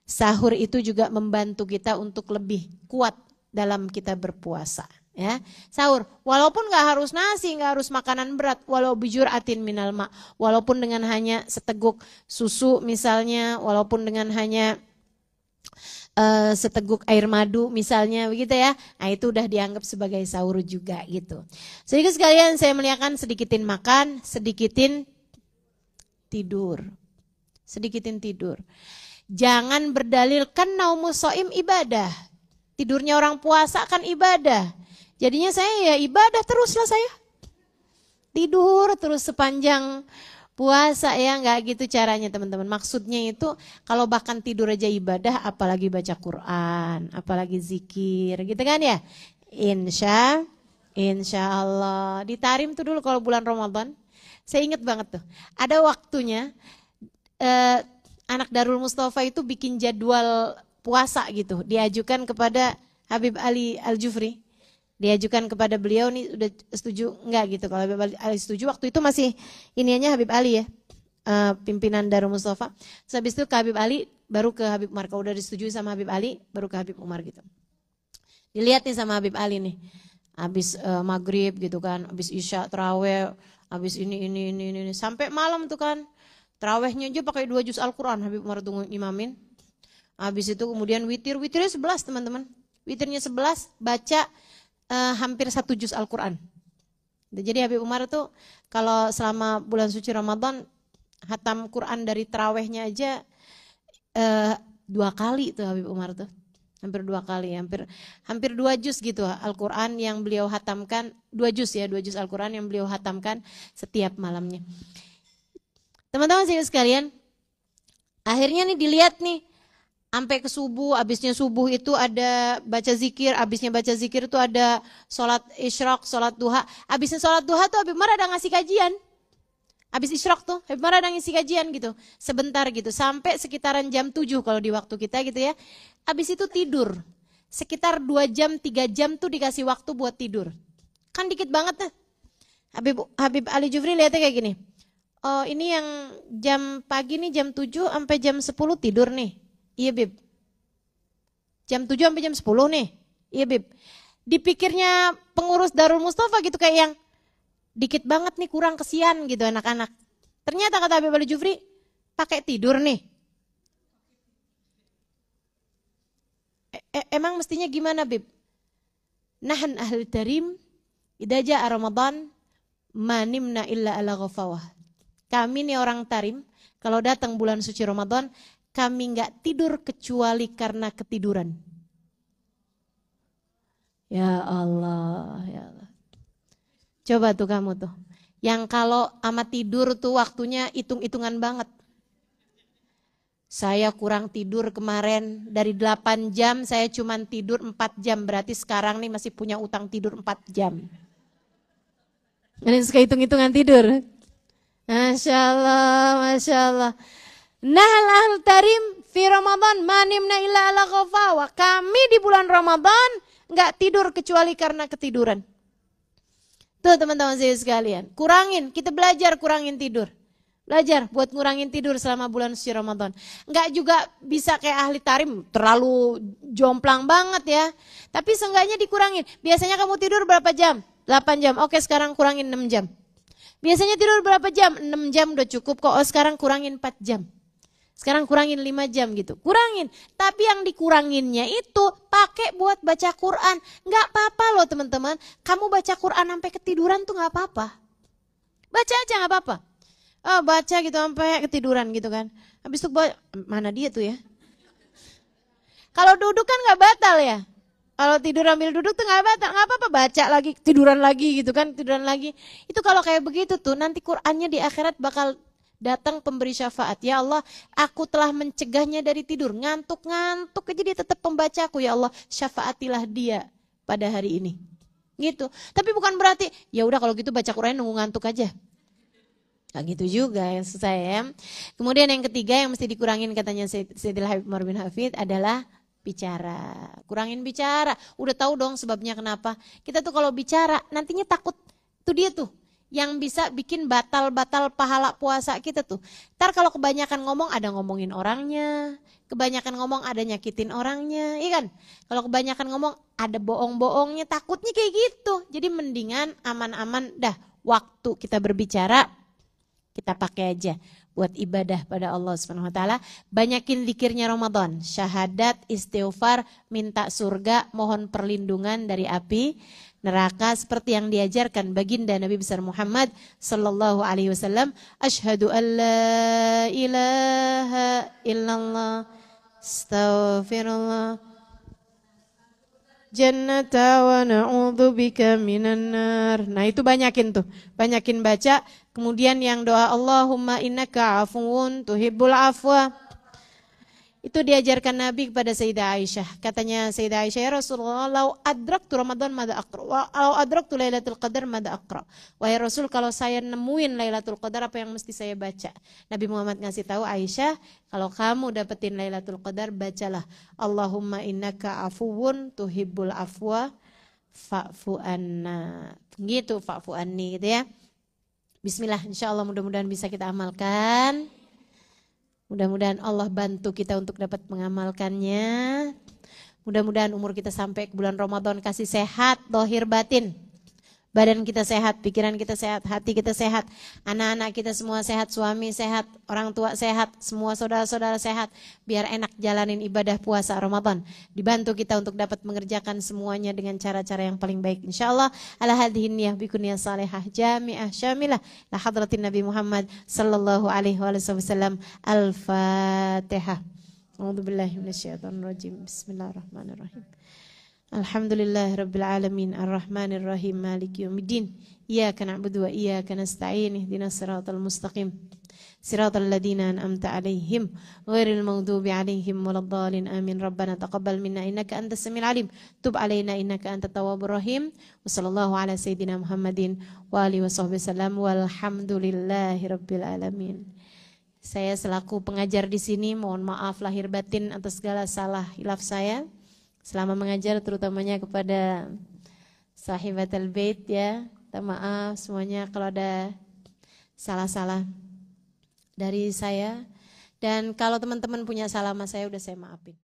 S1: sahur itu juga membantu kita untuk lebih kuat dalam kita berpuasa. Ya, sahur, walaupun gak harus nasi, gak harus makanan berat, walau bijur atin minal ma, walaupun dengan hanya seteguk susu misalnya, walaupun dengan hanya seteguk air madu misalnya begitu ya, nah itu udah dianggap sebagai sahur juga gitu. Sehingga sekalian saya melihatkan sedikitin makan, sedikitin tidur. Jangan berdalilkan naumus shaim ibadah, tidurnya orang puasa kan ibadah. Jadinya saya ya ibadah teruslah saya. Tidur terus sepanjang puasa ya, nggak gitu caranya teman-teman. Maksudnya itu kalau bahkan tidur aja ibadah, apalagi baca Quran, apalagi zikir gitu kan ya. Insya Allah. Ditarim tuh dulu kalau bulan Ramadan. Saya ingat banget tuh. Ada waktunya anak Darul Mustafa itu bikin jadwal puasa gitu. Diajukan kepada Habib Ali Al-Jufri. Diajukan kepada beliau nih udah setuju enggak gitu. Kalau Habib Ali setuju waktu itu masih iniannya Habib Ali ya, pimpinan Darul Mustafa. Terus habis itu ke Habib Ali baru ke Habib Umar. Kalau udah disetujui sama Habib Ali baru ke Habib Umar gitu. Dilihat nih sama Habib Ali nih. Habis maghrib gitu kan, habis isya terawih, habis ini sampai malam tuh kan. Terawihnya aja pakai 2 juz Al-Quran Habib Umar tunggu imamin. Habis itu kemudian witirnya 11 teman-teman. Witirnya 11 baca hampir 1 juz Al-Quran. Jadi Habib Umar itu kalau selama bulan suci Ramadan hatam Quran dari tarawehnya aja 2 kali tuh Habib Umar tuh. Hampir 2 kali, hampir 2 juz gitu Al-Quran yang beliau hatamkan, 2 juz Al-Quran yang beliau hatamkan setiap malamnya. Teman-teman sekalian, akhirnya nih dilihat nih, sampai ke subuh, abisnya subuh itu ada baca zikir, abisnya baca zikir itu ada sholat isyraq, sholat duha. Abisnya sholat duha tuh Habib Umar ada ngasih kajian. Abis isyraq tuh Habib Umar ada ngasih kajian gitu, sebentar gitu, sampai sekitaran jam 7 kalau di waktu kita gitu ya. Abis itu tidur, sekitar 2 jam, 3 jam tuh dikasih waktu buat tidur. Kan dikit banget tuh. Habib Ali Jufri lihatnya kayak gini. Oh ini yang jam pagi nih jam 7 sampai jam 10 tidur nih. Iya Bib. Jam 7 sampai jam 10 nih. Iya Bib. Dipikirnya pengurus Darul Mustafa gitu kayak yang dikit banget nih, kurang kesian gitu anak-anak. Ternyata kata Habib Ali Jufri pakai tidur nih. Emang mestinya gimana Bib? Nahan ahli tarim idza jaa Ramadan manimna illa ala ghafawah. Kami nih orang tarim, kalau datang bulan suci Ramadan, kami nggak tidur kecuali karena ketiduran. Ya Allah. Coba tuh kamu tuh, yang kalau ama tidur tuh waktunya hitung-hitungan banget. Saya kurang tidur kemarin, dari 8 jam saya cuma tidur 4 jam, berarti sekarang nih masih punya utang tidur 4 jam. Ini suka hitung-hitungan tidur. Masya Allah. Nahal ahl tarim fi Ramadan manimna illa ala ghafawa. Kami di bulan Ramadan nggak tidur kecuali karena ketiduran. Tuh teman-teman saya sekalian, kita belajar kurangin tidur. Belajar buat ngurangin tidur selama bulan suci Ramadan. Nggak juga bisa kayak ahli tarim, terlalu jomplang banget ya. Tapi seenggaknya dikurangin. Biasanya kamu tidur berapa jam? 8 jam. Oke sekarang kurangin 6 jam. Biasanya tidur berapa jam? 6 jam udah cukup kok. Oh sekarang kurangin 4 jam. Sekarang kurangin 5 jam gitu. Kurangin. Tapi yang dikuranginnya itu pakai buat baca Quran. Nggak apa-apa loh teman-teman. Kamu baca Quran sampai ketiduran tuh nggak apa-apa. Baca aja nggak apa-apa. Oh, baca gitu sampai ketiduran gitu kan. Habis itu mana dia tuh ya? Kalau duduk kan nggak batal ya. Kalau tidur ambil duduk tuh nggak batal, nggak apa-apa, baca lagi, tiduran lagi gitu kan, tiduran lagi. Itu kalau kayak begitu tuh nanti Qur'annya di akhirat bakal datang pemberi syafaat. Ya Allah, aku telah mencegahnya dari tidur, ngantuk-ngantuk aja dia tetap pembacaku. Ya Allah, syafaatilah dia pada hari ini. Gitu. Tapi bukan berarti ya udah kalau gitu baca Qur'an nunggu ngantuk aja. Nah, gitu juga ya saya. Kemudian yang ketiga yang mesti dikurangin katanya Sayyidil Habib Umar bin Hafid adalah bicara. Kurangin bicara. Udah tahu dong sebabnya kenapa. Kita tuh kalau bicara nantinya takut. Itu dia tuh yang bisa bikin batal-batal pahala puasa kita tuh. Ntar kalau kebanyakan ngomong ada ngomongin orangnya. Kebanyakan ngomong ada nyakitin orangnya. Iya kan? Kalau kebanyakan ngomong ada bohong-bohongnya. Takutnya kayak gitu. Jadi mendingan aman-aman dah waktu kita berbicara kita pakai aja buat ibadah pada Allah Subhanahu wa taala. Banyakin zikirnya Ramadan, syahadat, istighfar, minta surga, mohon perlindungan dari api neraka seperti yang diajarkan baginda Nabi besar Muhammad sallallahu alaihi wasallam. Asyhadu an la ilaha illallah astaghfirullah jannata wa na'udzubika minan nar. Nah, itu banyakin tuh. Banyakin baca. Kemudian yang doa Allahumma innaka afuwun tuhibbul afwa. Itu diajarkan Nabi kepada Sayyidah Aisyah. Katanya Sayyidah Aisyah, ya Rasulullah, lau adraktu Ramadan mada aqra. Lau adraktu Lailatul Qadar mada aqra. Wahai Rasul, kalau saya nemuin Lailatul Qadar apa yang mesti saya baca? Nabi Muhammad ngasih tahu Aisyah, kalau kamu dapetin Lailatul Qadar bacalah Allahumma innaka afuwun tuhibbul afwa fa'fu anna. Gitu, fa'fu anni gitu ya. Bismillah, insyaallah mudah-mudahan bisa kita amalkan. Mudah-mudahan Allah bantu kita untuk dapat mengamalkannya. Mudah-mudahan umur kita sampai ke bulan Ramadan kasih sehat, dohir batin. Badan kita sehat, pikiran kita sehat, hati kita sehat. Anak-anak kita semua sehat, suami sehat, orang tua sehat, semua saudara-saudara sehat. Biar enak jalanin ibadah puasa Ramadan. Dibantu kita untuk dapat mengerjakan semuanya dengan cara-cara yang paling baik. InsyaAllah, ala hadhihi niyah bikuniyah salihah jami'ah syamilah. La hadratin Nabi Muhammad sallallahu alaihi wasallam. Al-Fatihah. A'udzubillahi minasyaitonirrajim. Bismillahirrahmanirrahim. Alhamdulillahirabbil alamin arrahmanir rahim maliki yaumiddin iyyaka na'budu wa iyyaka nasta'in ihdinas siratal mustaqim siratal ladzina an'amta 'alaihim ghairil maghdubi 'alaihim waladdallin amin rabbana taqabbal minna innaka antas samiul alim tub 'alaina innaka antat tawwabur rahim wa sallallahu ala sayidina Muhammadin wa alihi washabbihi sallam walhamdulillahirabbil alamin. Saya selaku pengajar di sini mohon maaf lahir batin atas segala salah hilaf saya selama mengajar, terutamanya kepada sahibatul bait ya. Minta maaf semuanya kalau ada salah-salah dari saya. Dan kalau teman-teman punya salah sama saya udah saya maafin.